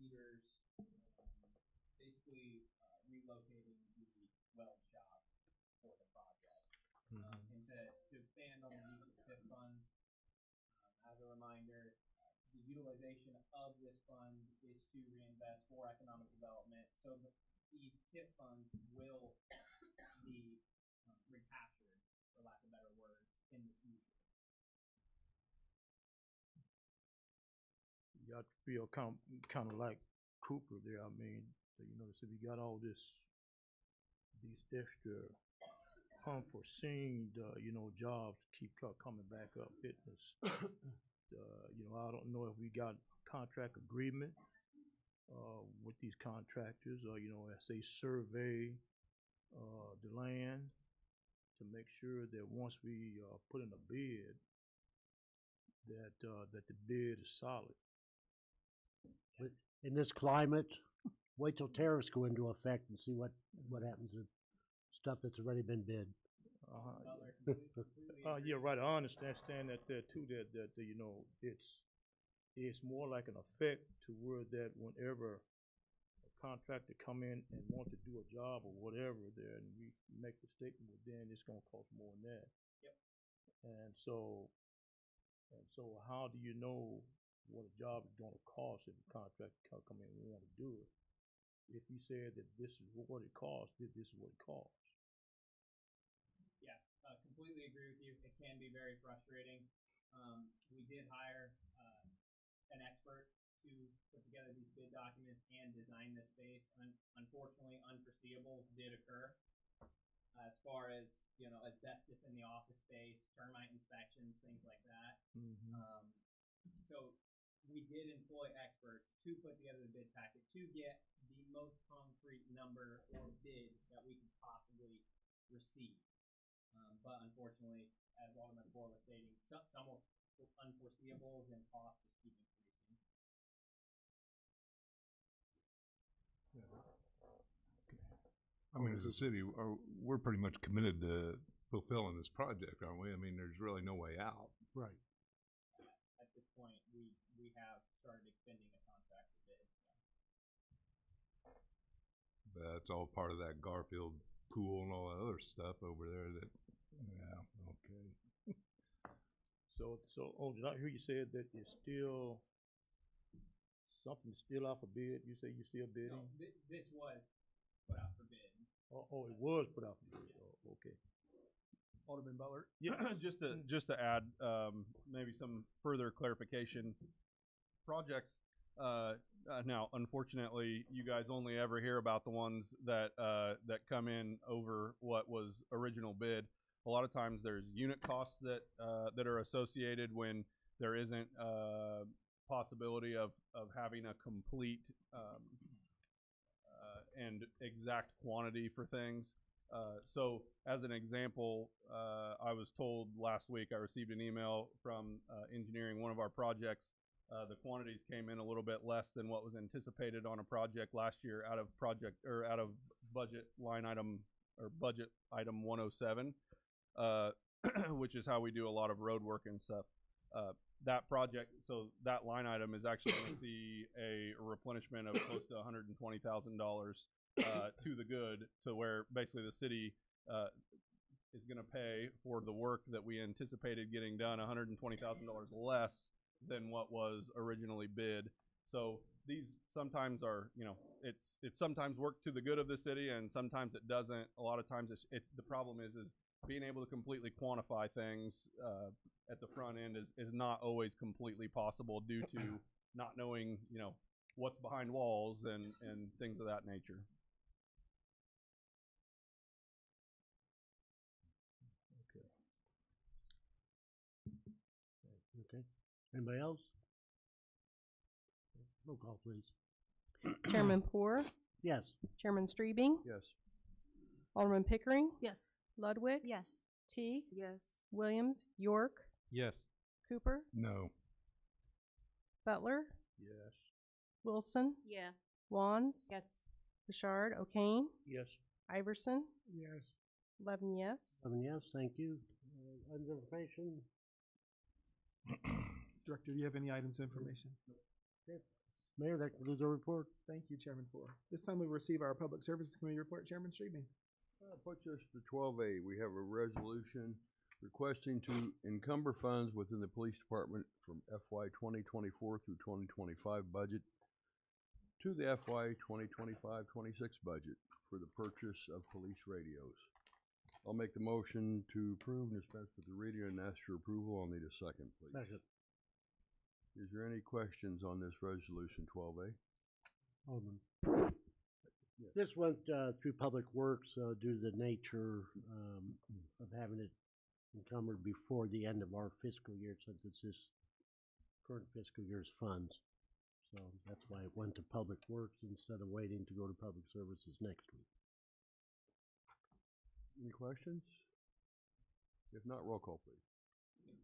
heaters, basically relocating the weld shop for the project. And to expand on the use of TIF funds, as a reminder, the utilization of this fund is to reinvest for economic development. So these TIF funds will be recaptured, for lack of better words, in the future. Yeah, I feel kind of like Cooper there. I mean, you know, so we got all these extra unforeseen, jobs keep coming back up, fitness. You know, I don't know if we got contract agreement with these contractors, or as they survey the land to make sure that once we put in a bid, that the bid is solid. in this climate, wait till tariffs go into effect and see what happens to stuff that's already been bid. Yeah, right. I understand that there too. That it's more like an effect to where that whenever a contractor come in and want to do a job or whatever, there and we make the statement, well, then it's going to cost more than that. Yep. And so how do you know what a job is going to cost if a contractor come in and want to do it? If he said that this is what it costs, this is what it costs. Yeah, completely agree with you. It can be very frustrating. We did hire an expert to put together these bid documents and design this space. Unfortunately, unforeseeables did occur as far as, asbestos in the office space, termite inspections, things like that. So we did employ experts to put together the bid packet to get the most concrete number or bid that we could possibly receive. But unfortunately, as Alderman Ford was stating, some were unforeseeables and cost was keep increasing. I mean, as a city, we're pretty much committed to fulfilling this project, aren't we? I mean, there's really no way out. Right. At this point, we have started extending a contract for bid. But that's all part of that Garfield pool and all that other stuff over there that, yeah, okay. So, did I hear you said that it's still, something's still out for bid? You say you're still bidding? No, this was put out for bid. Oh, it was put out for bid. Oh, okay. Alderman Butler. Yeah, just to add maybe some further clarification. Projects now, unfortunately, you guys only ever hear about the ones that come in over what was original bid. A lot of times, there's unit costs that are associated when there isn't possibility of having a complete and exact quantity for things. So as an example, I was told last week, I received an email from engineering one of our projects The quantities came in a little bit less than what was anticipated on a project last year out of budget line item or budget item 107, which is how we do a lot of road work and stuff. That project, so that line item is actually going to see a replenishment of close to $120,000 to the good, to where basically the city is going to pay for the work that we anticipated getting done $120,000 less than what was originally bid. So these sometimes are, it's sometimes work to the good of the city, and sometimes it doesn't. A lot of times the problem is being able to completely quantify things at the front end is not always completely possible due to not knowing, what's behind walls and things of that nature. Okay. Anybody else? Roll call, please. Chairman Poor, Yes. Chairman Streebing, Yes. Alderman Pickering, Yes. Ludwig, Yes. T, Yes. Williams, York, Yes. Cooper, No. Butler, Yes. Wilson, Yeah. Wands, Yes. Bouchard, O'Kane, Yes. Iverson, Yes. 11 yes. 7 yes, thank you. Items of information? Director, do you have any items of information? Okay. Mayor, that concludes our report. Thank you, Chairman Poor. This time we receive our Public Services Committee report. Chairman Streebing. Puts us to 12A. We have a resolution requesting to encumber funds within the police department from FY 2024 through 2025 budget to the FY 2025-26 budget for the purchase of police radios. I'll make the motion to approve and dispense with the reading and ask for approval. I'll need a second, please. Second. Is there any questions on this resolution 12A? Alderman. This went through Public Works due to the nature of having it encumbered before the end of our fiscal year, since it's this current fiscal year's funds. So that's why it went to Public Works instead of waiting to go to Public Services next week. Any questions? If not, roll call, please.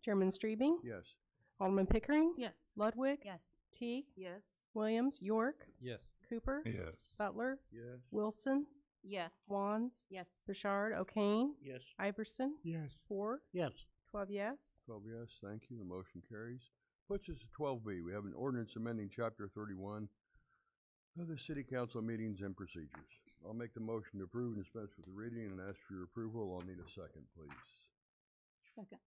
Chairman Streebing, Yes. Alderman Pickering, Yes. Ludwig, Yes. T, Yes. Williams, York, Yes. Cooper, Yes. Butler, Yes. Wilson, Yes. Wands, Yes. Bouchard, O'Kane, Yes. Iverson, Yes. Poor, Yes. 12 yes. 12 yes, thank you. The motion carries. Puts us to 12B. We have an ordinance amending Chapter 31 of the City Council meetings and procedures. I'll make the motion to approve and dispense with the reading and ask for your approval. I'll need a second, please. Second.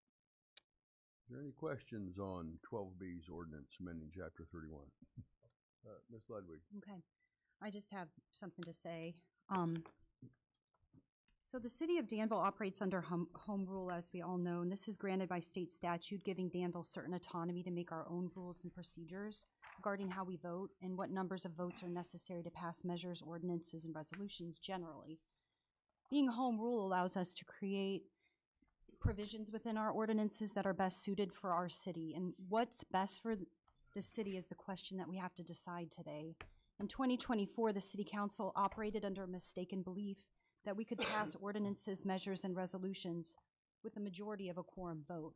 Is there any questions on 12B's ordinance amending Chapter 31? Ms. Ludwig. Okay, I just have something to say. So the city of Danville operates under home rule, as we all know, and this is granted by state statute, giving Danville certain autonomy to make our own rules and procedures regarding how we vote and what numbers of votes are necessary to pass measures, ordinances, and resolutions generally. Being home rule allows us to create provisions within our ordinances that are best suited for our city, and what's best for the city is the question that we have to decide today. In 2024, the City Council operated under a mistaken belief that we could pass ordinances, measures, and resolutions with a majority of a quorum vote,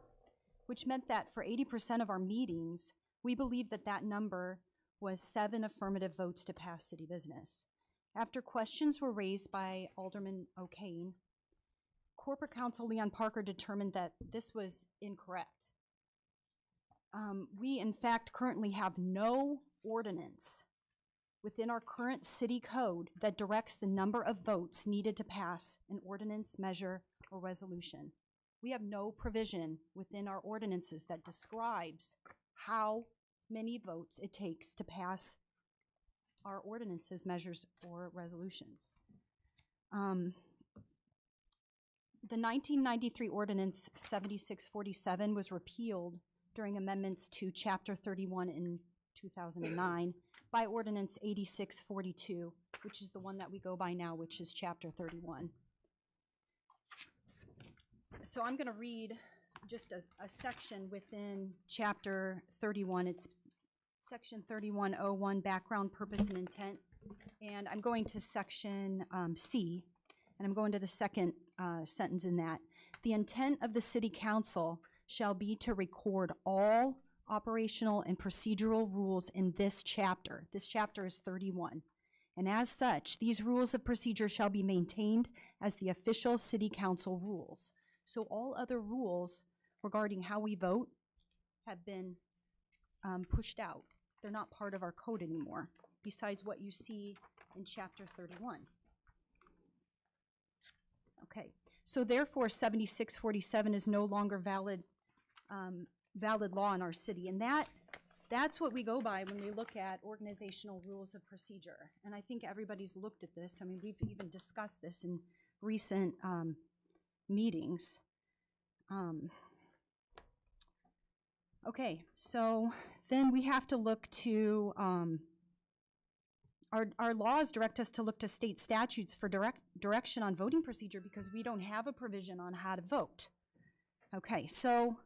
which meant that for 80% of our meetings, we believed that that number was 7 affirmative votes to pass city business. After questions were raised by Alderman O'Kane, Corporate Counsel Leon Parker determined that this was incorrect. We, in fact, currently have no ordinance within our current city code that directs the number of votes needed to pass an ordinance, measure, or resolution. We have no provision within our ordinances that describes how many votes it takes to pass our ordinances, measures, or resolutions. The 1993 Ordinance 7647 was repealed during amendments to Chapter 31 in 2009 by Ordinance 8642, which is the one that we go by now, which is Chapter 31. So I'm going to read just a section within Chapter 31. It's Section 3101, Background, Purpose, and Intent. And I'm going to Section C, and I'm going to the second sentence in that. The intent of the City Council shall be to record all operational, and procedural rules in this chapter. This chapter is 31. And as such, these rules of procedure shall be maintained as the official city council rules. So all other rules regarding how we vote have been pushed out. They're not part of our code anymore, besides what you see in chapter 31. Okay, so therefore 7647 is no longer valid law in our city, and that's what we go by when we look at organizational rules of procedure. And I think everybody's looked at this. I mean, we've even discussed this in recent meetings. Okay, so then we have to look to, our laws direct us to look to state statutes for direction on voting procedure because we don't have a provision on how to vote. Okay, so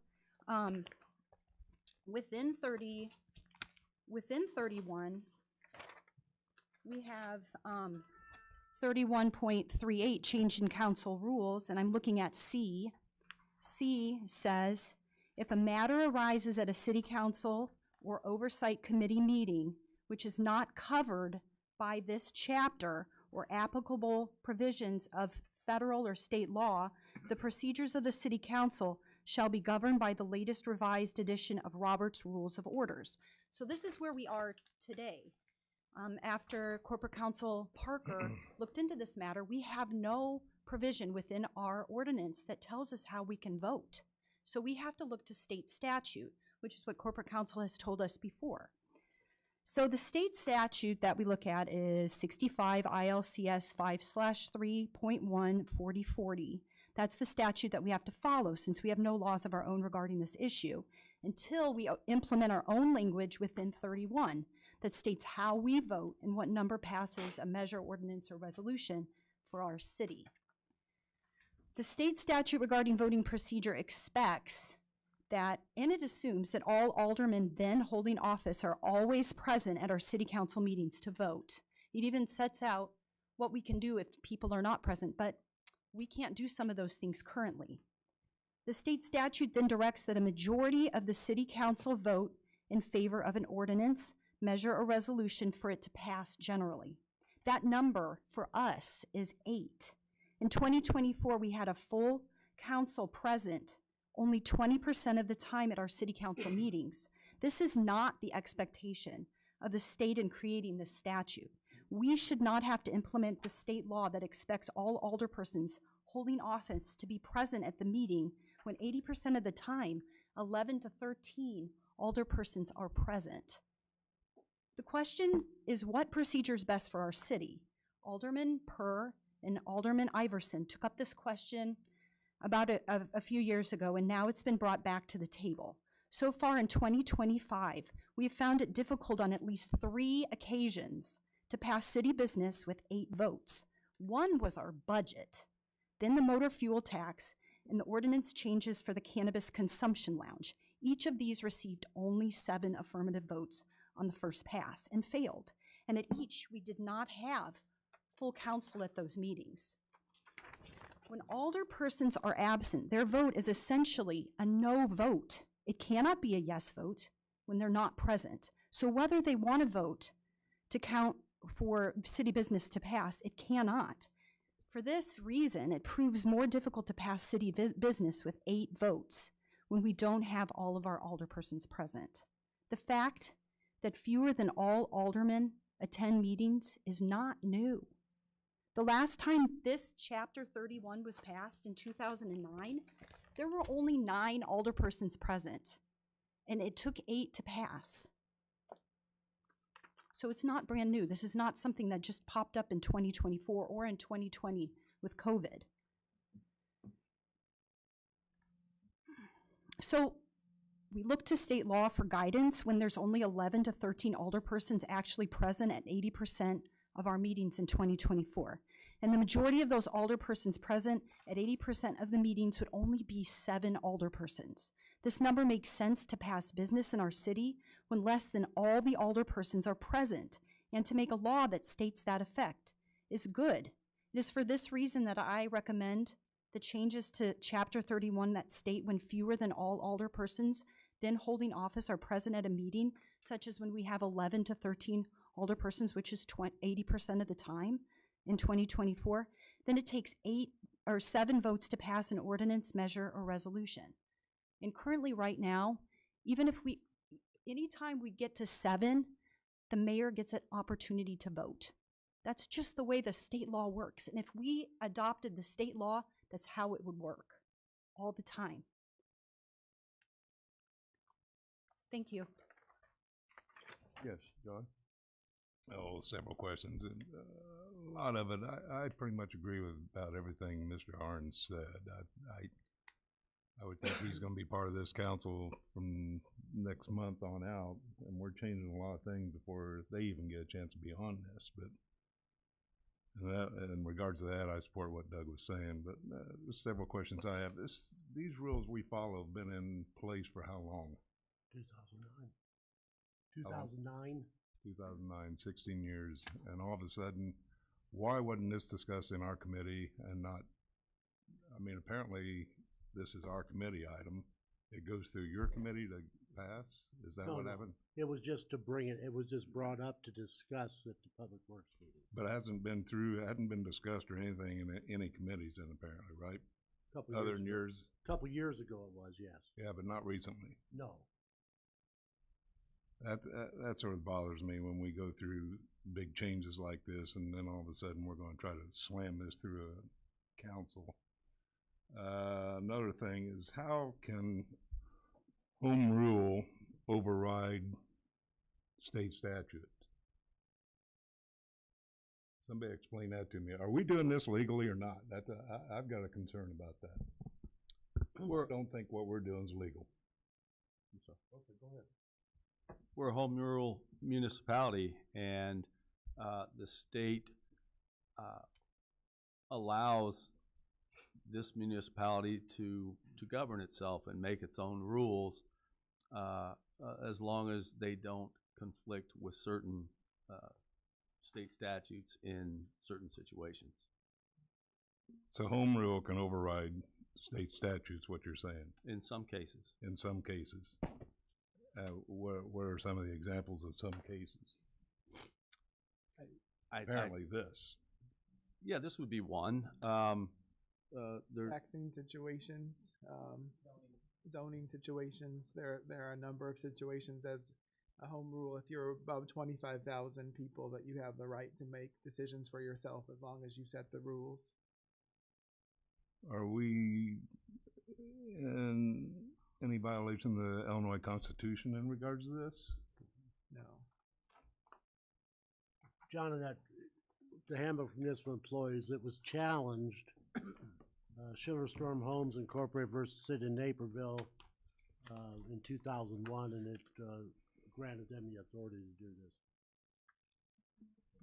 within 31, we have 31.38 change in council rules, and I'm looking at C. C says, if a matter arises at a city council or oversight committee meeting, which is not covered by this chapter or applicable provisions of federal or state law, the procedures of the city council shall be governed by the latest revised edition of Robert's Rules of Orders. So this is where we are today. After Corporate Counsel Parker looked into this matter, we have no provision within our ordinance that tells us how we can vote. So we have to look to state statute, which is what Corporate Counsel has told us before. So the state statute that we look at is 65 ILCS 5/3.1/4040. That's the statute that we have to follow since we have no laws of our own regarding this issue until we implement our own language within 31 that states how we vote and what number passes a measure, ordinance, or resolution for our city. The state statute regarding voting procedure expects that, and it assumes that all aldermen then holding office are always present at our city council meetings to vote. It even sets out what we can do if people are not present, but we can't do some of those things currently. The state statute then directs that a majority of the city council vote in favor of an ordinance, measure, or resolution for it to pass generally. That number for us is 8. In 2024, we had a full council present only 20% of the time at our city council meetings. This is not the expectation of the state in creating this statute. We should not have to implement the state law that expects all alderpersons holding office to be present at the meeting when 80% of the time, 11 to 13 alderpersons are present. The question is what procedure is best for our city? Alderman Purr and Alderman Iverson took up this question about a few years ago, and now it's been brought back to the table. So far in 2025, we've found it difficult on at least 3 occasions to pass city business with 8 votes. One was our budget, then the motor fuel tax, and the ordinance changes for the cannabis consumption lounge. Each of these received only 7 affirmative votes on the first pass and failed. And at each, we did not have full council at those meetings. When alderpersons are absent, their vote is essentially a no vote. It cannot be a yes vote when they're not present. So whether they want to vote to count for city business to pass, it cannot. For this reason, it proves more difficult to pass city business with 8 votes when we don't have all of our alderpersons present. The fact that fewer than all aldermen attend meetings is not new. The last time this chapter 31 was passed in 2009, there were only 9 alderpersons present, and it took 8 to pass. So it's not brand new. This is not something that just popped up in 2024 or in 2020 with COVID. So we look to state law for guidance when there's only 11 to 13 alderpersons actually present at 80% of our meetings in 2024. And the majority of those alderpersons present at 80% of the meetings would only be 7 alderpersons. This number makes sense to pass business in our city when less than all the alderpersons are present, and to make a law that states that effect is good. It is for this reason that I recommend the changes to Chapter 31 that state when fewer than all alderpersons then holding office are present at a meeting, such as when we have 11 to 13 alderpersons, which is 80% of the time in 2024, then it takes 7 votes to pass an ordinance, measure, or resolution. And currently right now, anytime we get to 7, the mayor gets an opportunity to vote. That's just the way the state law works. And if we adopted the state law, that's how it would work all the time. Thank you. Yes, John? Oh, several questions. And, a lot of it, I pretty much agree with about everything Mr. Arns said. I would think he's going to be part of this council from next month on out, and we're changing a lot of things before they even get a chance to be on this. But in regards to that, I support what Doug was saying. But there's several questions I have. These rules we follow have been in place for how long? 2009. 2009. 2009, 16 years. And all of a sudden, why wasn't this discussed in our committee and not, I mean, apparently this is our committee item. It goes through your committee to pass? Is that what happened? It was just to bring it, it was just brought up to discuss at the Public Works meeting. But it hadn't been discussed or anything in any committees then apparently, right? Other than yours? A couple years ago it was, yes. Yeah, but not recently. No. That sort of bothers me when we go through big changes like this and then all of a sudden we're going to try to slam this through a council. Another thing is, how can home rule override state statute? Somebody explain that to me. Are we doing this legally or not? I've got a concern about that. I don't think what we're doing is legal. I'm sorry. Okay, go ahead. We're a home rule municipality, and the state allows this municipality to govern itself and make its own rules as long as they don't conflict with certain state statutes in certain situations. So home rule can override state statutes, what you're saying? In some cases. In some cases. What are some of the examples of some cases? Apparently this. Yeah, this would be one. Vaccine situations, zoning situations. There are a number of situations as a home rule. If you're above 25,000 people, that you have the right to make decisions for yourself as long as you set the rules. Are we in any violation of the Illinois Constitution in regards to this? No. John, in that the handbook for municipal employees, it was challenged. Schillerstorm Homes Incorporated versus City of Naperville in 2001, and it granted them the authority to do this.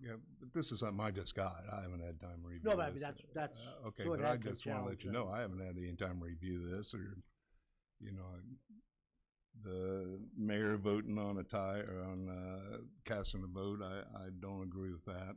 Yeah, but this is something I just got. I haven't had time to review No, but I this. mean, that's okay, so but I just want to let you know I haven't had any time to review this, or you know, the mayor voting on a tie or on casting a vote. I don't agree with that.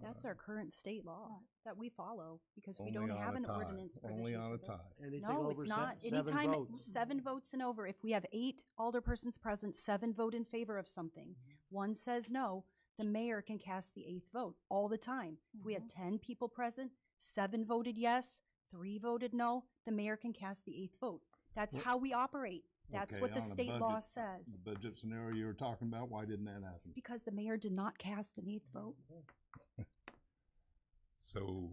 That's our current state law that we follow because we don't have an ordinance provision. Only on a for tie. this. No, it's not. Anytime 7 votes and over, if we have 8 alderpersons present, 7 vote in favor of something. 1 says no, the mayor can cast the 8th vote all the time. If we had 10 people present, 7 voted yes, 3 voted no, the mayor can cast the 8th vote. That's how we operate. That's what the state law says. The budget scenario you were talking about, why didn't that happen? Because the mayor did not cast an 8th vote. So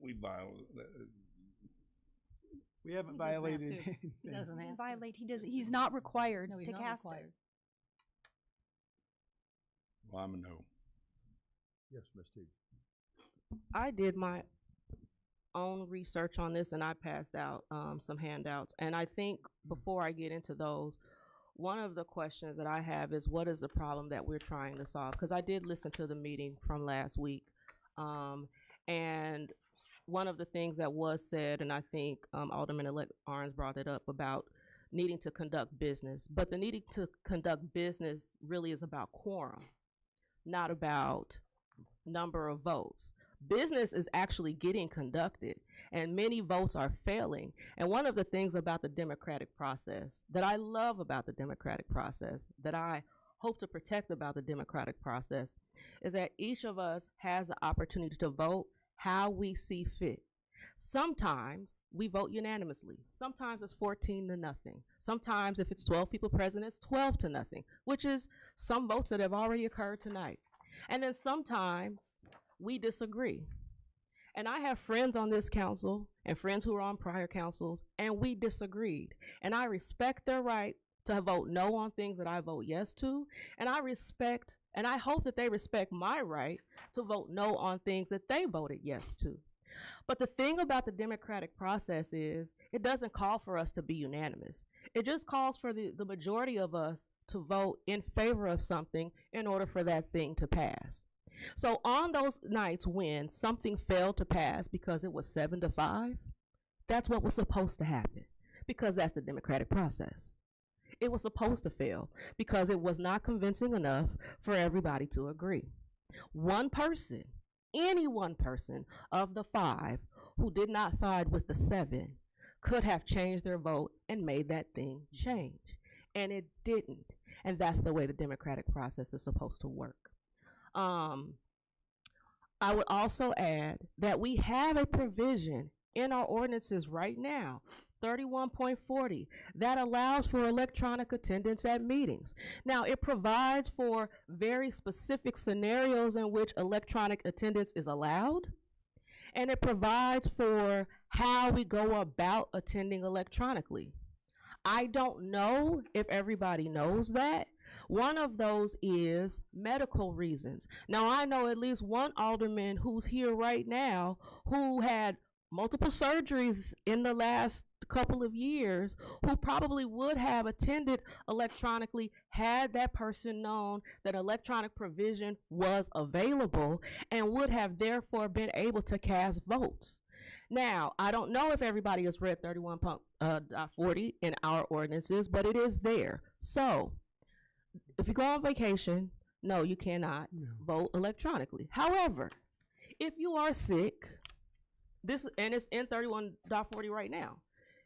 we haven't violated. He doesn't have to violate. He's not required to cast it. Well, I'm a no. Yes, Ms. T. I did my own research on this and I passed out some handouts. And I think before I get into those, one of the questions that I have is what is the problem that we're trying to solve? Because I did listen to the meeting from last week. And one of the things that was said, and I think Alderman-elect Arns brought it up about needing to conduct business, but the needing to conduct business really is about quorum, not about number of votes. Business is actually getting conducted, and many votes are failing. And one of the things about the democratic process that I love about the democratic process, that I hope to protect about the democratic process, is that each of us has the opportunity to vote how we see fit. Sometimes we vote unanimously. Sometimes it's 14-0. Sometimes if it's 12 people present, it's 12-0, which is some votes that have already occurred tonight. And then sometimes we disagree. And I have friends on this council and friends who are on prior councils, and we disagreed. And I respect their right to vote no on things that I vote yes to, and I hope that they respect my right to vote no on things that they voted yes to. But the thing about the democratic process is it doesn't call for us to be unanimous. It just calls for the majority of us to vote in favor of something in order for that thing to pass. So on those nights when something failed to pass because it was 7-5, that's what was supposed to happen, because that's the democratic process. It was supposed to fail because it was not convincing enough for everybody to agree. One person, any one person of the 5 who did not side with the 7 could have changed their vote and made that thing change. And it didn't. And that's the way the democratic process is supposed to work. I would also add that we have a provision in our ordinances right now, 31.40, that allows for electronic attendance at meetings. Now, it provides for very specific scenarios in which electronic attendance is allowed, and it provides for how we go about attending electronically. I don't know if everybody knows that. One of those is medical reasons. Now, I know at least one alderman who's here right now who had multiple surgeries in the last couple of years, who probably would have attended electronically had that person known that electronic provision was available, and would have therefore been able to cast votes. Now, I don't know if everybody has read 31.40 in our ordinances, but it is there. So if you go on vacation, no, you cannot vote electronically. However, if you are sick, and it's in 31.40 right now.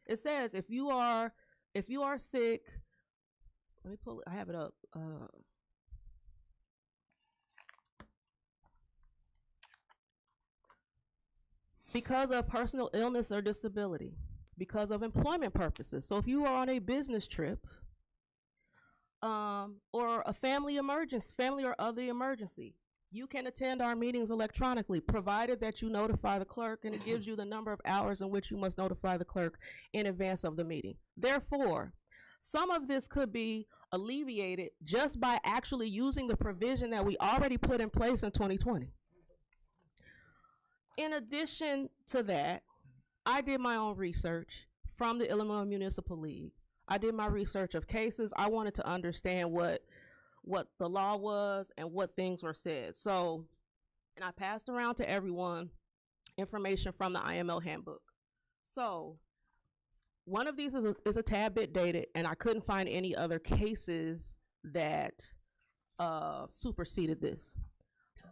It says if you are sick, let me pull it, I have it up. Because of personal illness or disability, because of employment purposes. So if you are on a business trip, or a family or other emergency, you can attend our meetings electronically, provided that you notify the clerk, and it gives you the number of hours in which you must notify the clerk in advance of the meeting. Therefore, some of this could be alleviated just by actually using the provision that we already put in place in 2020. In addition to that, I did my own research from the Illinois Municipal League. I did my research of cases. I wanted to understand what the law was and what things were said. So, and I passed around to everyone information from the IML handbook. So, one of these is a tad bit dated, and I couldn't find any other cases that superseded this.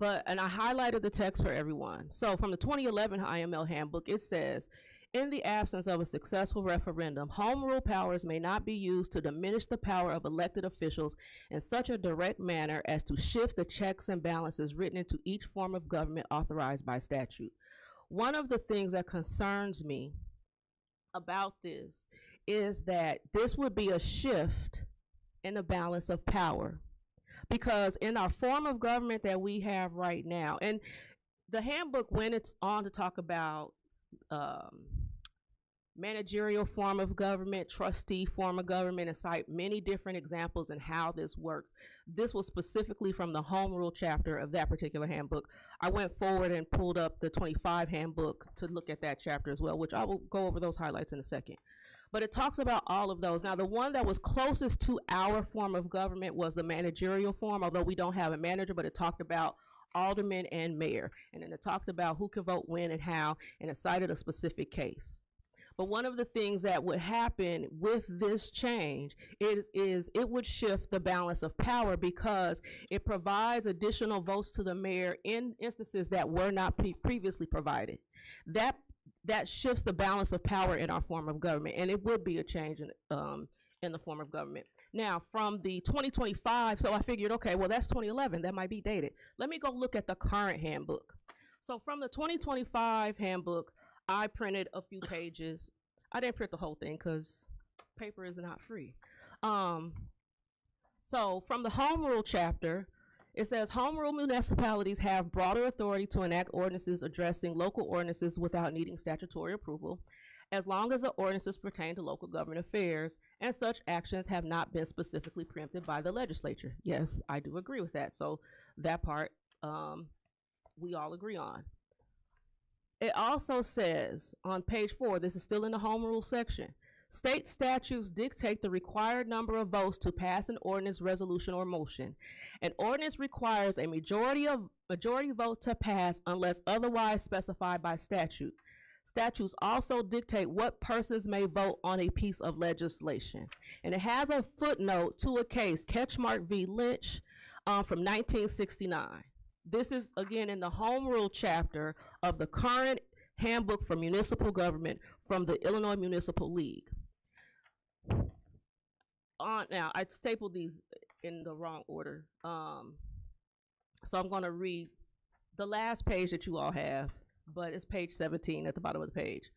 And I highlighted the text for everyone. So, from the 2011 IML handbook, it says, in the absence of a successful referendum, home rule powers may not be used to diminish the power of elected officials in such a direct manner as to shift the checks and balances written into each form of government authorized by statute. One of the things that concerns me about this is that this would be a shift in the balance of power. Because in our form of government that we have right now, and the handbook, when it's on to talk about managerial form of government, trustee form of government, and cite many different examples in how this worked. This was specifically from the home rule chapter of that particular handbook. I went forward and pulled up the 25 handbook to look at that chapter as well, which I will go over those highlights in a second. But it talks about all of those. Now, the one that was closest to our form of government was the managerial form, although we don't have a manager, but it talked about alderman and mayor. And then it talked about who can vote when and how, and it cited a specific case. But one of the things that would happen with this change is it would shift the balance of power, because it provides additional votes to the mayor in instances that were not previously provided. That that shifts the balance of power in our form of government, and it would be a change in the form of government. Now, from the 2025, so I figured, okay, well, that's 2011, that might be dated. Let me go look at the current handbook. So from the 2025 handbook, I printed a few pages. I didn't print the whole thing because paper is not free. So from the home rule chapter, it says home rule municipalities have broader authority to enact ordinances addressing local ordinances without needing statutory approval, as long as the ordinances pertain to local government affairs, and such actions have not been specifically preempted by the legislature. Yes, I do agree with that. So that part we all agree on. It also says on page 4, this is still in the home rule section, state statutes dictate the required number of votes to pass an ordinance, resolution, or motion. An ordinance requires a majority vote to pass unless otherwise specified by statute. Statutes also dictate what persons may vote on a piece of legislation. And it has a footnote to a case, Ketchmark v. Lynch, from 1969. This is, again, in the home rule chapter of the current handbook for municipal government from the Illinois Municipal League. Now, I stapled these in the wrong order. So I'm going to read the last page that you all have, but it's page 17 at the bottom of the page.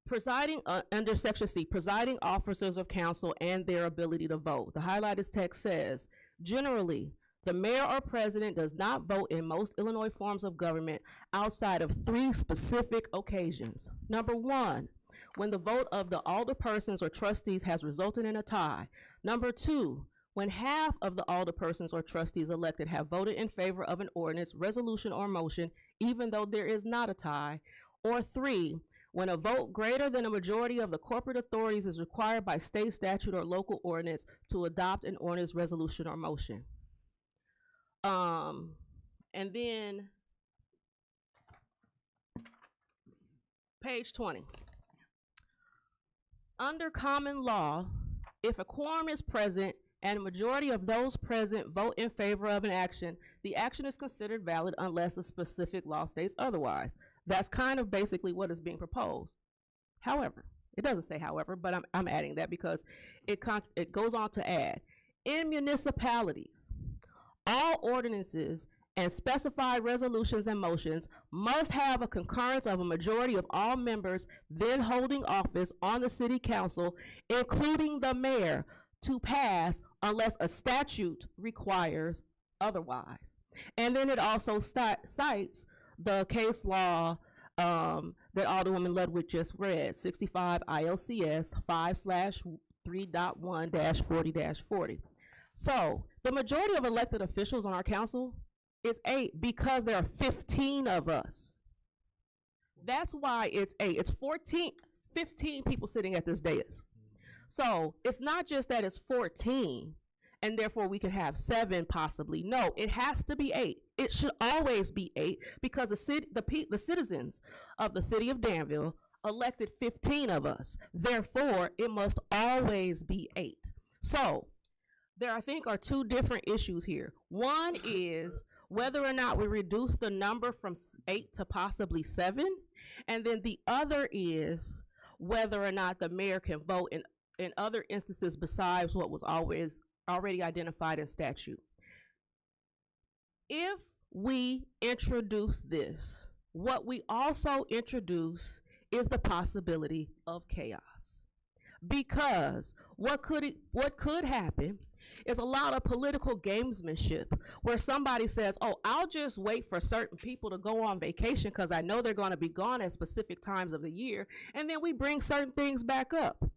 Presiding, under section C, presiding officers of council and their ability to vote. The highlighted text says, generally, the mayor or president does not vote in most Illinois forms of government outside of 3 specific occasions. Number 1, when the vote of the alderpersons or trustees has resulted in a tie. Number 2, when half of the alderpersons or trustees elected have voted in favor of an ordinance, resolution, or motion, even though there is not a tie. Or 3, when a vote greater than a majority of the corporate authorities is required by state statute or local ordinance to adopt an ordinance, resolution, or motion. And then page 20. Under common law, if a quorum is present and a majority of those present vote in favor of an action, the action is considered valid unless a specific law states otherwise. That's kind of basically what is being proposed. However, it doesn't say however, but I'm adding that because it goes on to add, in municipalities, all ordinances and specified resolutions and motions must have a concurrence of a majority of all members then holding office on the city council, including the mayor, to pass unless a statute requires otherwise. And then it also cites the case law that Alderwoman Ludwig just read, 65 ILCS 5/3.1-40-40. So the majority of elected officials on our council is 8 because there are 15 of us. That's why it's 8. It's 15 people sitting at this dais. So it's not just that it's 14 and therefore we could have 7 possibly. No, it has to be 8. It should always be 8 because the citizens of the city of Danville elected 15 of us. Therefore, it must always be 8. So there, I think, are 2 different issues here. One is whether or not we reduce the number from 8 to possibly 7. And then the other is whether or not the mayor can vote in other instances besides what was already identified in statute. If we introduce this, what we also introduce is the possibility of chaos. Because what could happen is a lot of political gamesmanship where somebody says, oh, I'll just wait for certain people to go on vacation because I know they're going to be gone at specific times of the year, and then we bring certain things back up.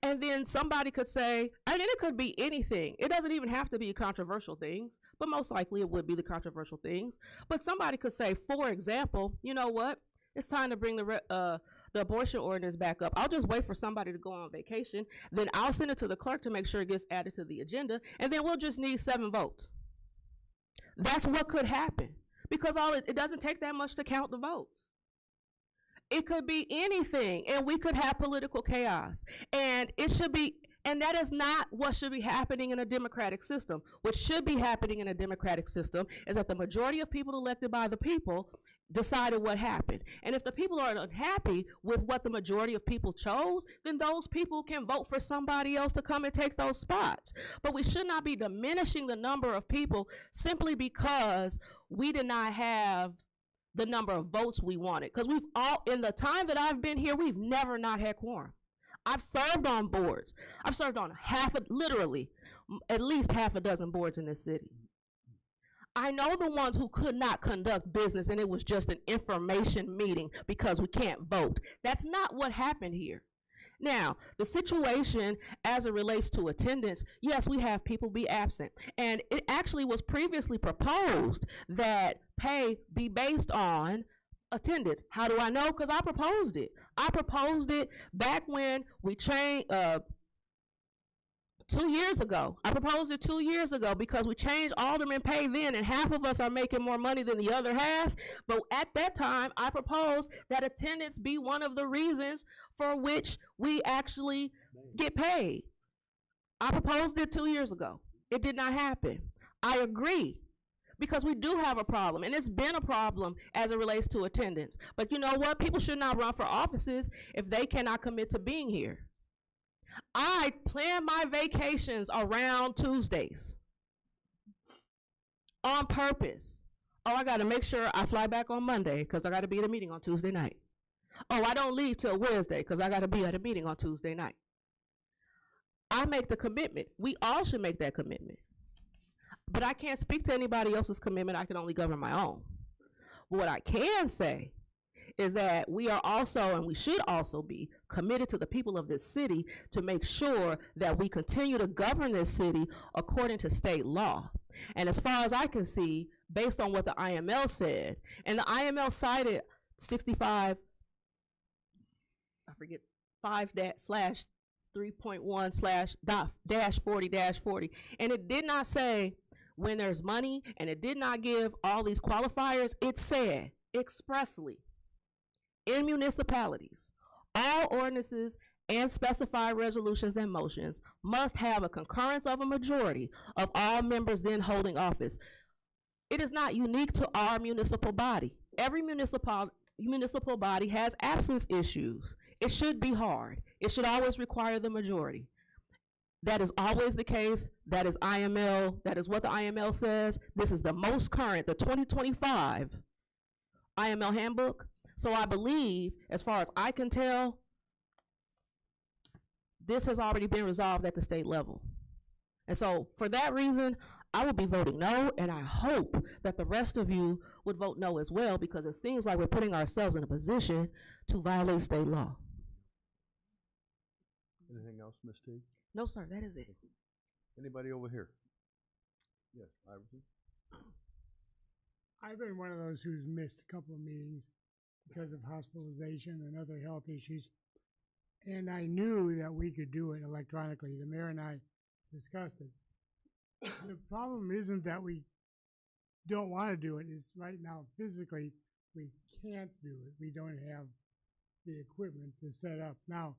And then somebody could say, and it could be anything. It doesn't even have to be controversial things, but most likely it would be the controversial things. But somebody could say, for example, you know what? It's time to bring the abortion ordinance back up. I'll just wait for somebody to go on vacation. Then I'll send it to the clerk to make sure it gets added to the agenda. And then we'll just need 7 votes. That's what could happen because it doesn't take that much to count the votes. It could be anything, and we could have political chaos. And that is not what should be happening in a democratic system. What should be happening in a democratic system is that the majority of people elected by the people decided what happened. And if the people are unhappy with what the majority of people chose, then those people can vote for somebody else to come and take those spots. But we should not be diminishing the number of people simply because we did not have the number of votes we wanted. Because we've all, in the time that I've been here, we've never not had quorum. I've served on boards. I've served on literally, at least half a dozen boards in this city. I know the ones who could not conduct business and it was just an information meeting because we can't vote. That's not what happened here. Now, the situation as it relates to attendance, yes, we have people be absent. And it actually was previously proposed that pay be based on attendance. How do I know? Because I proposed it. I proposed it back when we changed, 2 years ago. I proposed it 2 years ago because we changed alderman pay then, and half of us are making more money than the other half. But at that time, I proposed that attendance be one of the reasons for which we actually get paid. I proposed it 2 years ago. It did not happen. I agree, because we do have a problem, and it's been a problem as it relates to attendance. But you know what? People should not run for offices if they cannot commit to being here. I plan my vacations around Tuesdays on purpose. Oh, I got to make sure I fly back on Monday because I got to be at a meeting on Tuesday night. Oh, I don't leave till Wednesday because I got to be at a meeting on Tuesday night. I make the commitment. We all should make that commitment. But I can't speak to anybody else's commitment. I can only govern my own. But what I can say is that we are also, and we should also be, committed to the people of this city to make sure that we continue to govern this city according to state law. And as far as I can see, based on what the IML said, and the IML cited 65, I forget, 5/3.1/-40-40, and it did not say when there's money, and it did not give all these qualifiers. It said expressly, in municipalities, all ordinances and specified resolutions and motions must have a concurrence of a majority of all members then holding office. It is not unique to our municipal body. Every municipal body has absence issues. It should be hard. It should always require the majority. That is always the case. That is IML. That is what the IML says. This is the most current, the 2025 IML handbook. So I believe, as far as I can tell, this has already been resolved at the state level. And so for that reason, I will be voting no, and I hope that the rest of you would vote no as well, because it seems like we're putting ourselves in a position to violate state law. Anything else, Ms. T? No, sir, that is it. Anybody over here? Yes, Iverson? I've been one of those who's missed a couple of meetings because of hospitalization and other health issues. And I knew that we could do it electronically. The mayor and I discussed it. The problem isn't that we don't want to do it. It's right now physically we can't do it. We don't have the equipment to set up. Now,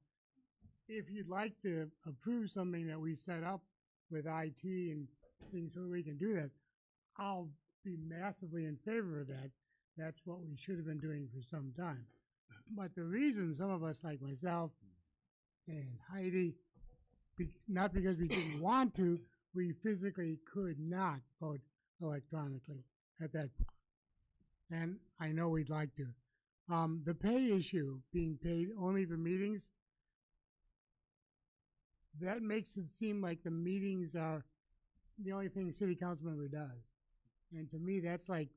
if you'd like to approve something that we set up with IT and things so we can do that, I'll be massively in favor of that. That's what we should have been doing for some time. But the reason some of us, like myself and Heidi, not because we didn't want to, we physically could not vote electronically at that point. And I know we'd like to. The pay issue, being paid only for meetings, that makes it seem like the meetings are the only thing a city council member does. And to me, that's like,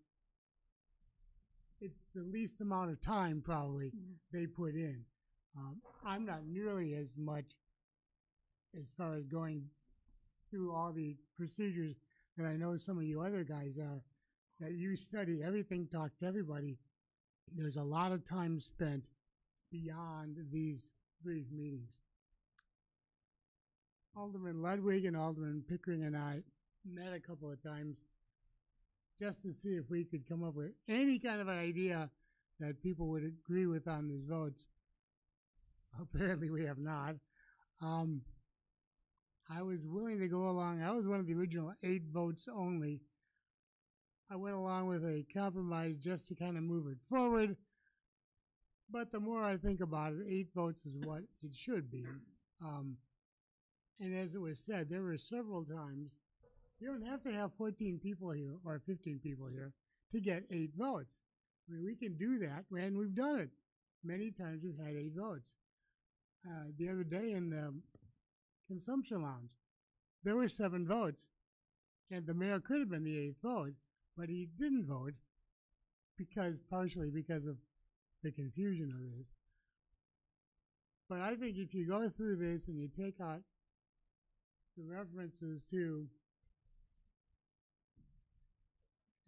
it's the least amount of time probably they put in. I'm not nearly as much as far as going through all the procedures that I know some of you other guys are, that you study everything, talk to everybody. There's a lot of time spent beyond these brief meetings. Alderman Ludwig and Alderman Pickering and I met a couple of times just to see if we could come up with any kind of an idea that people would agree with on these votes. Apparently we have not. I was willing to go along. I was one of the original 8 votes only I went along with a compromise just to kind of move it forward. But the more I think about it, 8 votes is what it should be. And as it was said, there were several times, you don't have to have 14 people here or 15 people here to get 8 votes. I mean, we can do that, and we've done it. Many times we've had 8 votes. The other day in the consumption lounge, there were 7 votes, and the mayor could have been the 8th vote, but he didn't vote partially because of the confusion of this. But I think if you go through this and you take out the references to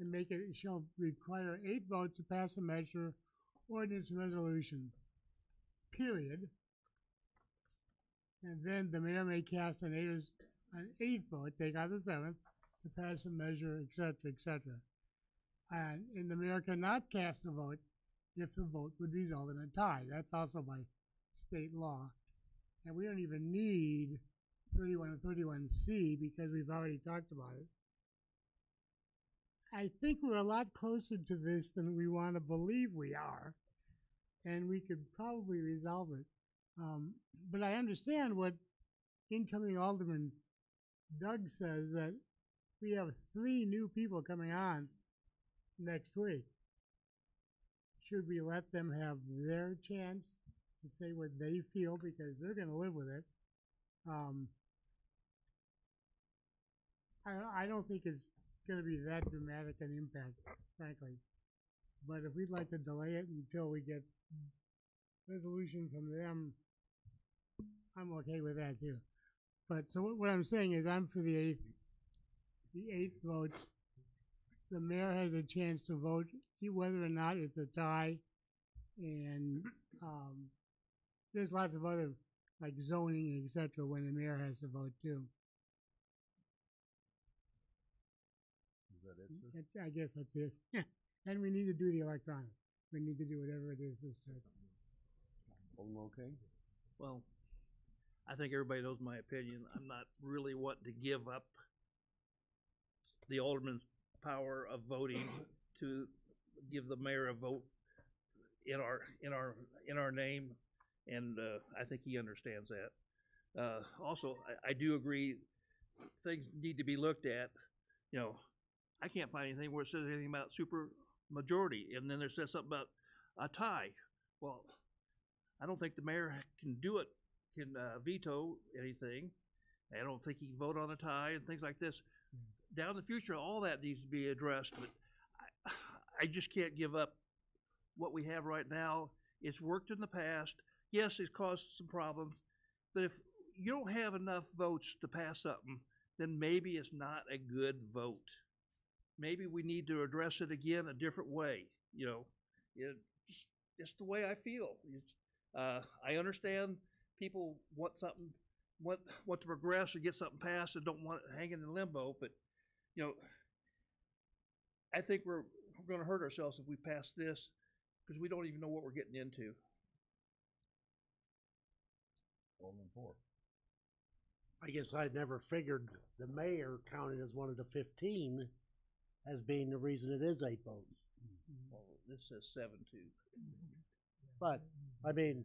and make it shall require 8 votes to pass a measure, ordinance, resolution, period. And then the mayor may cast an 8th vote, take out the 7th, to pass a measure, etc., etc. And the mayor cannot cast a vote if the vote would result in a tie. That's also by state law. And we don't even need 31 and 31C because we've already talked about it. I think we're a lot closer to this than we want to believe we are, and we could probably resolve it. But I understand what incoming Alderman Doug says, that we have 3 new people coming on next week. Should we let them have their chance to say what they feel, because they're going to live with it? I don't think it's going to be that dramatic an impact, frankly. But if we'd like to delay it until we get resolution from them, I'm okay with that too. But so what I'm saying is, I'm for the 8 votes. The mayor has a chance to vote whether or not it's a tie, and there's lots of other, like zoning, etc., when the mayor has to vote too. Is that it, sir? I guess that's it. And we need to do the electronic. We need to do whatever it is this time. Alderman okay? Well, I think everybody knows my opinion. I'm not really wanting to give up the alderman's power of voting to give the mayor a vote in our name, and I think he understands that. Also, I do agree things need to be looked at. You know, I can't find anything where it says anything about super majority, and then there says something about a tie. Well, I don't think the mayor can do it, can veto anything. I don't think he can vote on a tie and things like this. Down in the future, all that needs to be addressed, but I just can't give up what we have right now. It's worked in the past. Yes, it's caused some problems, but if you don't have enough votes to pass something, then maybe it's not a good vote. Maybe we need to address it again a different way. You know, it's the way I feel. I understand people want something, want to progress and get something passed and don't want it hanging in limbo, but you know, I think we're going to hurt ourselves if we pass this, because we don't even know what we're getting into. Alderman Poor. I guess I'd never figured the mayor counted as one of the 15 as being the reason it is 8 votes. Well, this says 7-2. But, I mean,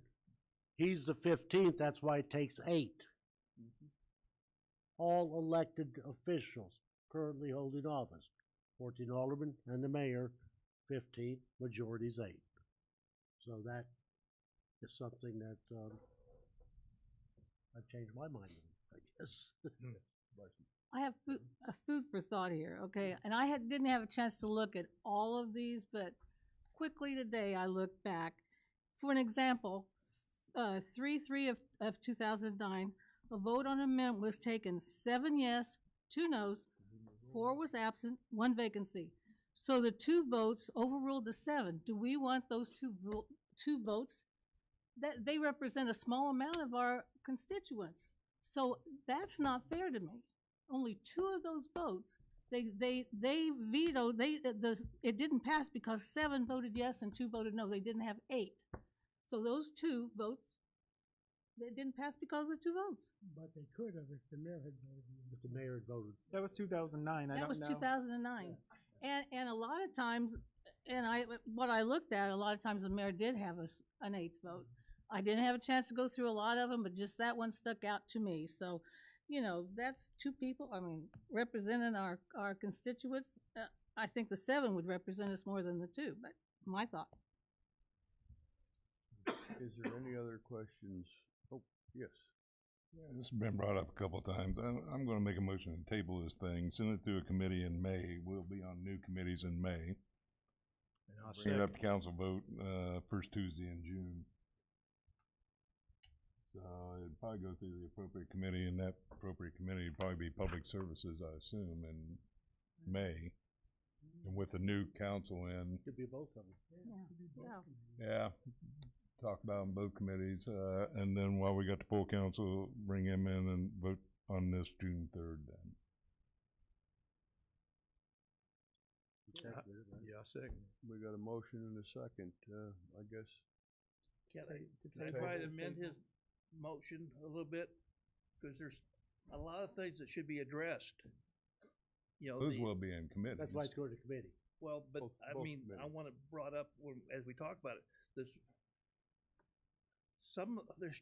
he's the 15th, that's why it takes 8. All elected officials currently holding office, 14 aldermen and the mayor, 15, majority's 8. So that is something that I've changed my mind on, I guess. I have a food for thought here, okay? And I didn't have a chance to look at all of these, but quickly today I looked back. For an example, 3/3 of 2009, a vote on amendment was taken 7 yes, 2 no's, 4 was absent, 1 vacancy. So the 2 votes overruled the 7. Do we want those 2 votes? That they represent a small amount of our constituents. So that's not fair to me. Only 2 of those votes, they vetoed. It didn't pass because 7 voted yes and 2 voted no. They didn't have 8. So those 2 votes, they didn't pass because of the 2 votes. But they could have if the mayor had voted. If the mayor had voted. That was 2009. That was 2009. And a lot of times, what I looked at, a lot of times the mayor did have an 8th vote. I didn't have a chance to go through a lot of them, but just that one stuck out to me. So, that's 2 people, representing our constituents. I think the 7 would represent us more than the 2, but my thought. Is there any other questions? Oh, yes. Yeah, this has been brought up a couple of times. I'm going to make a motion to table this thing, send it through a committee in May. We'll be on new committees in May. And I'll Bring it up to second. council vote first Tuesday in June. So it'd probably go through the appropriate committee, and that appropriate committee would probably be Public Services, I assume, in May. And with the new council in, Could be both of them. yeah, talk about in both committees, and then while we got the full council, bring him in and vote on this June 3rd then. Yeah, I second. We got a motion and a second, I guess. Can I try to amend his motion a little bit? Because there's a lot of things that should be addressed. Those will be in committees. That's why it's going to committee. Well, but Both I committees. want it brought up as we talk about it.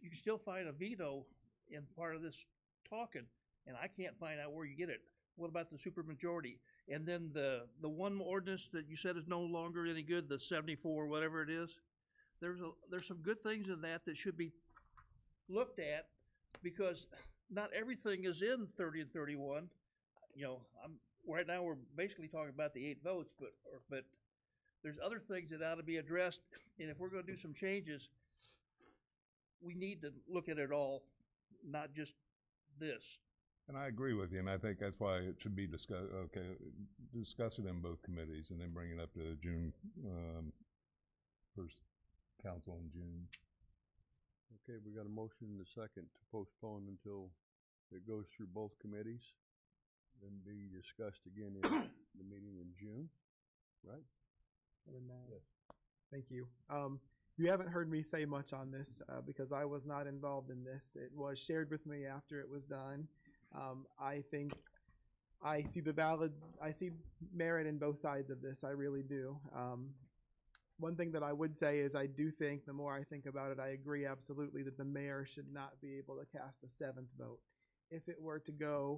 You can still find a veto in part of this talking, and I can't find out where you get it. What about the supermajority? And then the one ordinance that you said is no longer any good, the 74, whatever it is. There's some good things in that should be looked at, because not everything is in 30 and 31. Right now we're basically talking about the 8 votes, but there's other things that ought to be addressed, and if we're going to do some changes, we need to look at it all, not just this. And I agree with you, and I think that's why it should be discuss it in both committees, and then bring it up to June, first council in June. Okay, we got a motion and a second to postpone until it goes through both committees, then be discussed again in the meeting in June, right? Yes. Thank you. You haven't heard me say much on this because I was not involved in this. It was shared with me after it was done. I think I see merit in both sides of this. I really do. One thing that I would say is I do think, the more I think about it, I agree absolutely that the mayor should not be able to cast a 7th vote. If it were to go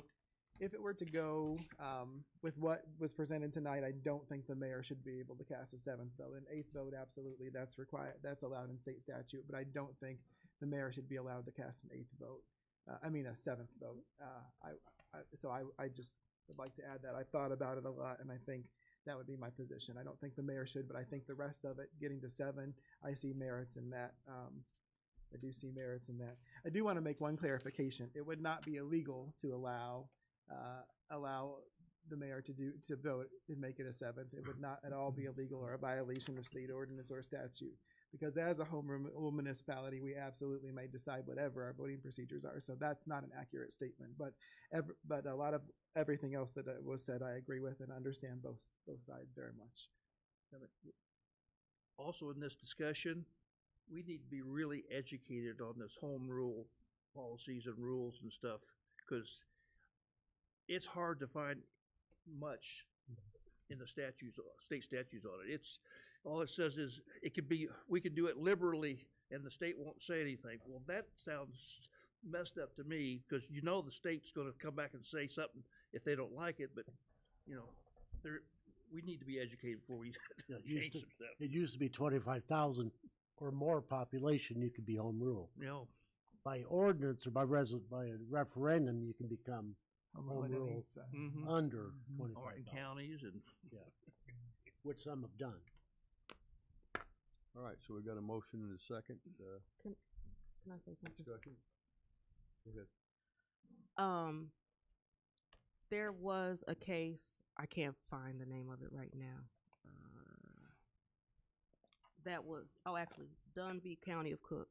with what was presented tonight, I don't think the mayor should be able to cast a 7th vote. An 8th vote, absolutely, that's required. That's allowed in state statute, but I don't think the mayor should be allowed to cast an 8th vote. A 7th vote. I just would like to add that. I've thought about it a lot, and I think that would be my position. I don't think the mayor should, but I think the rest of it, getting to 7, I see merits in that. I do see merits in that. I do want to make one clarification. It would not be illegal to allow the mayor to vote and make it a 7th. It would not at all be illegal or a violation of state ordinance or statute. Because as a home rule municipality, we absolutely may decide whatever our voting procedures are. So that's not an accurate statement. But a lot of everything else that was said, I agree with and understand both sides very much. Also, in this discussion, we need to be really educated on this home rule policies and rules and stuff, because it's hard to find much in the statutes, state statutes on it. All it says is we can do it liberally and the state won't say anything. Well, that sounds messed up to me, because the state's going to come back and say something if they don't like it. But we need to be educated before we change some stuff. It used to be 25,000 or more population, you could be home rule. By ordinance or by a referendum, you can become home rule under 25,000. Or in counties and which some have done. All right, so we got a motion and a second. Can I say something? Discussion. Go ahead. There was a case, I can't find the name of it right now. That was, Danville County of Cook,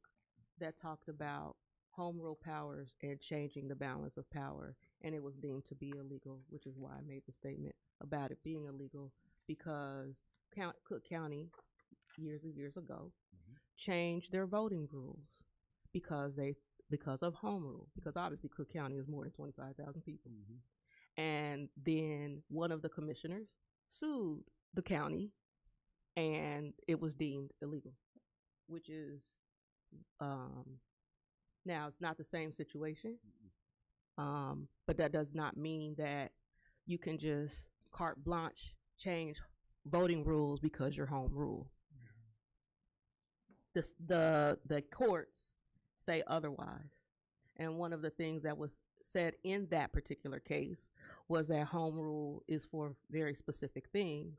that talked about home rule powers and changing the balance of power, and it was deemed to be illegal, which is why I made the statement about it being illegal, because Cook County, years and years ago, changed their voting rules because of home rule, because obviously Cook County is more than 25,000 people. And then one of the commissioners sued the county and it was deemed illegal, which is, now it's not the same situation. But that does not mean that you can just carte blanche change voting rules because your home rule. The courts say otherwise. And one of the things that was said in that particular case was that home rule is for very specific things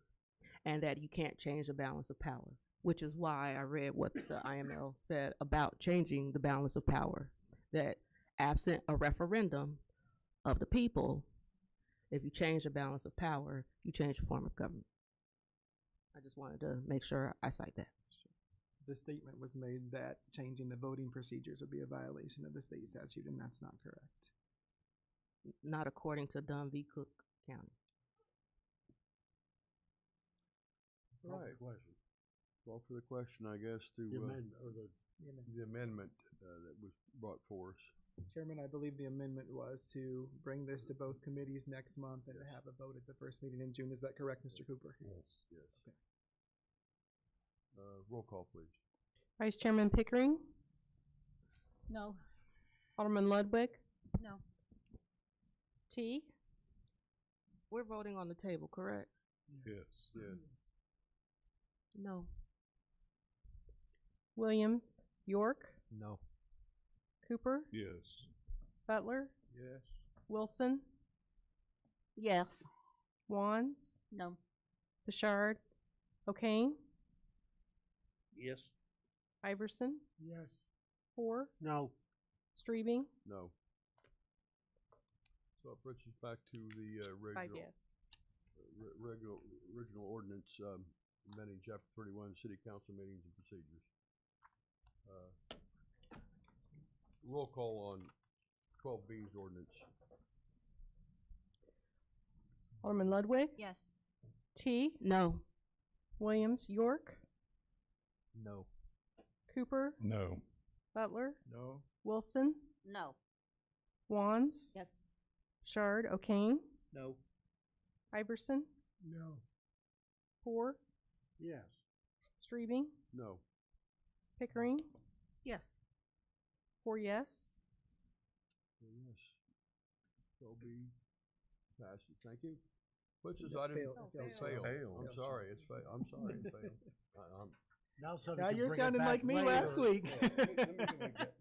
and that you can't change the balance of power, which is why I read what the IML said about changing the balance of power, that absent a referendum of the people, if you change the balance of power, you change the form of government. I just wanted to make sure I cite that. The statement was made that changing the voting procedures would be a violation of the state statute, and that's not correct. Not according to Danville Cook County. All right. Call for the question, I guess, to The amendment, or the amendment that was brought for us. Chairman, I believe the amendment was to bring this to both committees next month and to have a vote at the first meeting in June. Is that correct, Mr. Cooper? Yes. Okay. Roll call, please. Vice Chairman Pickering, No. Alderman Ludwig, No. T, We're voting on the table, correct? Yes. Yes. no. Williams, York, No. Cooper, Yes. Butler, Yes. Wilson, Yes. Wands, No. Bouchard, O'Kane, Yes. Iverson, Yes. Hoare, No. Streebing, No. So it brings us back to the five original, yes. original ordinance amending Chapter 31, City Council meetings and procedures. Roll call on 12B's ordinance. Alderman Ludwig, Yes. T, No. Williams, York, No. Cooper, No. Butler, No. Wilson, No. Wands, Yes. Bouchard, O'Kane, No. Iverson, No. Hoare, Yes. Streebing, No. Pickering, Yes. 4 yes. Yes. 12B passes. Thank you. Puts us It item. failed. It Failed. failed. I'm sorry. It's failed. I'm sorry. It failed. Now somebody Now can you're bring it sounding back like me later. last week.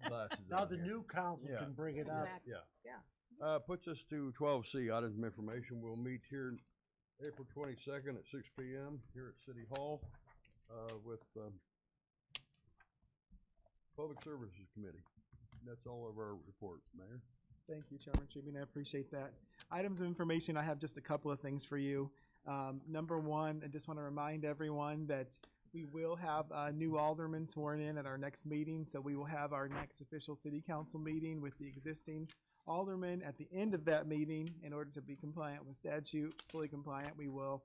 Glasses Now on the here. new council Yeah. can bring it up. Yeah. Puts us to 12C, items of information. We'll meet here April 22nd at 6 p.m. here at City Hall with Public Services Committee. That's all of our report, Mayor. Thank you, Chairman Streebing. I appreciate that. Items of information, I have just a couple of things for you. Number one, I just want to remind everyone that we will have a new alderman sworn in at our next meeting. So we will have our next official city council meeting with the existing alderman. At the end of that meeting, in order to be compliant with statute, fully compliant, we will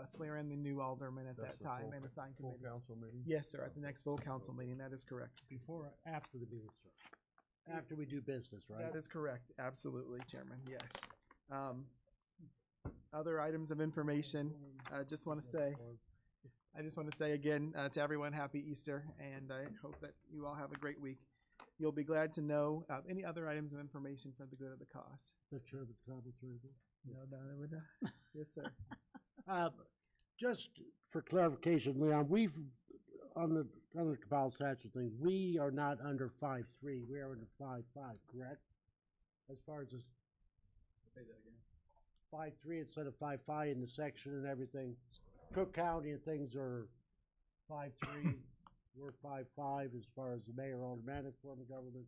swear in the new alderman at that time and assign Full committees. council meeting? Yes, sir, at the next full council meeting. That is correct. Before or after the meeting starts? After we do business, right? That is correct. Absolutely, Chairman. Yes. Other items of information, I just want to say again to everyone, happy Easter, and I hope that you all have a great week. You'll be glad to know any other items of information for the good of the cause. The chairman's comments or anything? No. Yes, sir. Just for clarification, Leon, we've, on the compiled statute thing, we are not under 5.3, we are under 5.5, correct? As far as this. Say that again. 5.3 instead of 5.5 in the section and everything. Cook County and things are 5.3, we're 5.5 as far as the mayor automatic form of government.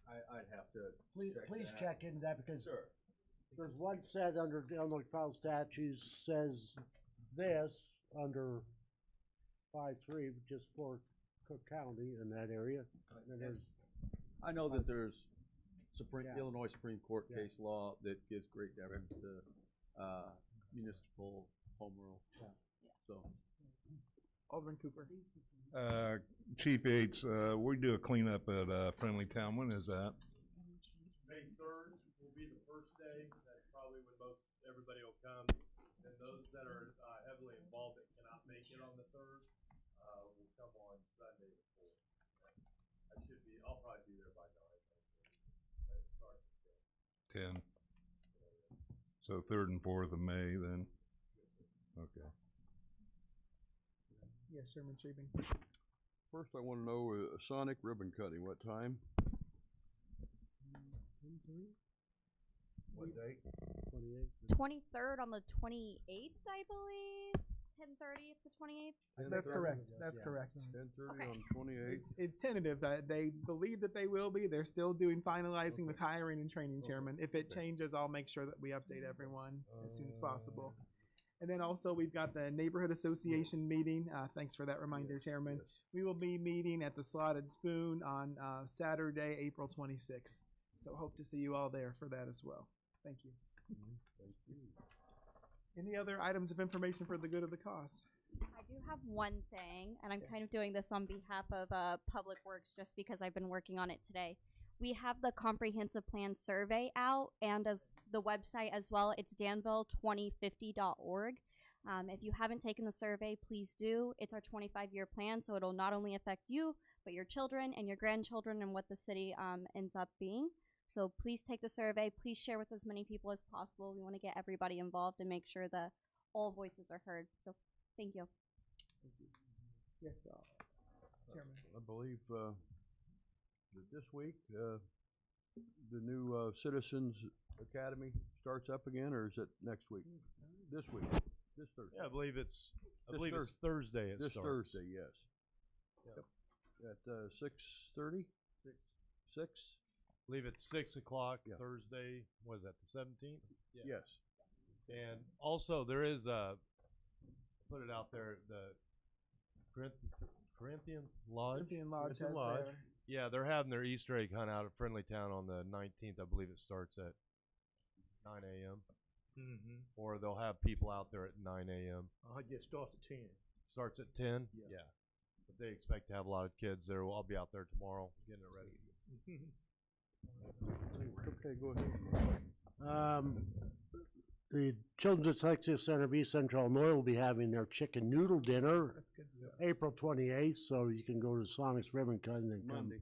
I'd have to Please check into that because Sure. there's one said under the compiled statutes says this under 5.3 just for Cook County in that area. And then there's I know that there's Yeah. Illinois Supreme Court case law that gives great deference to municipal home rule. So, Alderman Cooper. Chief Yates, we do a cleanup at Friendly Town. When is that? May 3rd will be the first day. That's probably when most everybody will come. And those that are heavily involved that cannot make it on the 3rd will come on Sunday the 4th. I'll probably be there by 9. It starts at 10. So 3rd and 4th of May then? Okay. Yes, Chairman Shaven. First, I want to know Sonic ribbon cutting. What time? What date? 23rd on the 28th, I believe. 10:30 to 28th. That's correct. That's correct. 10:30 Okay. on 28th. It's tentative. They believe that they will be. They're still doing finalizing with hiring and training, Chairman. If it changes, I'll make sure that we update everyone as soon as possible. And then also, we've got the Neighborhood Association meeting. Thanks for that reminder, Chairman. We will be meeting at the Slotted Spoon on Saturday, April 26th. So hope to see you all there for that as well. Thank you. Thank you. Any other items of information for the good of the cause? I do have one thing, and I'm kind of doing this on behalf of Public Works just because I've been working on it today. We have the comprehensive plan survey out and as the website as well. It's danville2050.org. If you haven't taken the survey, please do. It's our 25-year plan, so it'll not only affect you, but your children and your grandchildren and what the city ends up being. So please take the survey. Please share with as many people as possible. We want to get everybody involved and make sure that all voices are heard. So thank you. Yes, Chairman. I believe that this week the new Citizens Academy starts up again, or is it next week? This week. This Thursday. Yeah, I believe it's This Thursday. This starts. Thursday, yes. Yep. At 6:30. 6. I believe it's 6 o'clock Yeah. Thursday. What is that, the 17th? Yes. And also there is put it out there, the Corinthian Lodge. Corinthian Lodge has their- Yeah, they're having their Easter egg hunt out at Friendly Town on the 19th. I believe it starts at 9 a.m. Mm-hmm. Or they'll have people out there at 9 a.m. It starts at 10. Starts at 10? Yeah. But they expect to have a lot of kids there. I'll be out there tomorrow getting it ready. Okay, go ahead. The Children's Dyslexia Center of East Central Illinois will be having their chicken noodle dinner That's good stuff. April 28th, so you can go to Sonic's Ribbon Cutting and come. Monday.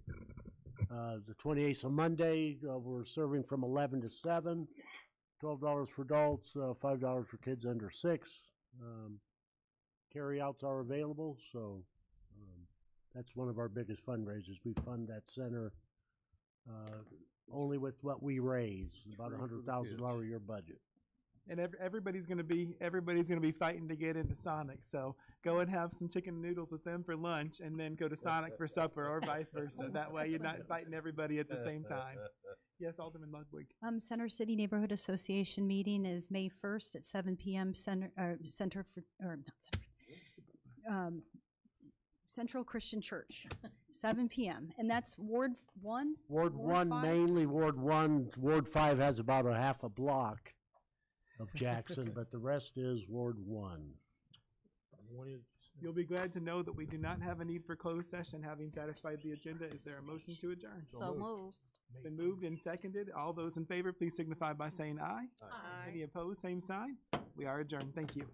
The 28th on Monday, we're serving from 11 to 7, $12 for adults, $5 for kids under 6. Carryouts are available, so that's one of our biggest fundraisers. We fund that center only with what we raise, about $100,000 a year budget. And everybody's gonna be fighting to get into Sonic. So go and have some chicken noodles with them for lunch, and then go to Sonic for supper, or vice versa. That way, you're not fighting everybody at the same time. Yes, Alderman Ludwig. Center City Neighborhood Association meeting is May 1st at 7 p.m. Central Christian Church, 7 p.m. And that's Ward 1? Ward 1, 5? mainly Ward 1. Ward 5 has about a half a block of Jackson, but the rest is Ward 1. You'll be glad to know that we do not have a need for closed session, having satisfied the agenda. Is there a motion to adjourn? So moved. Been moved and seconded. All those in favor, please signify by saying aye. Aye. Any opposed, same sign. We are adjourned. Thank you.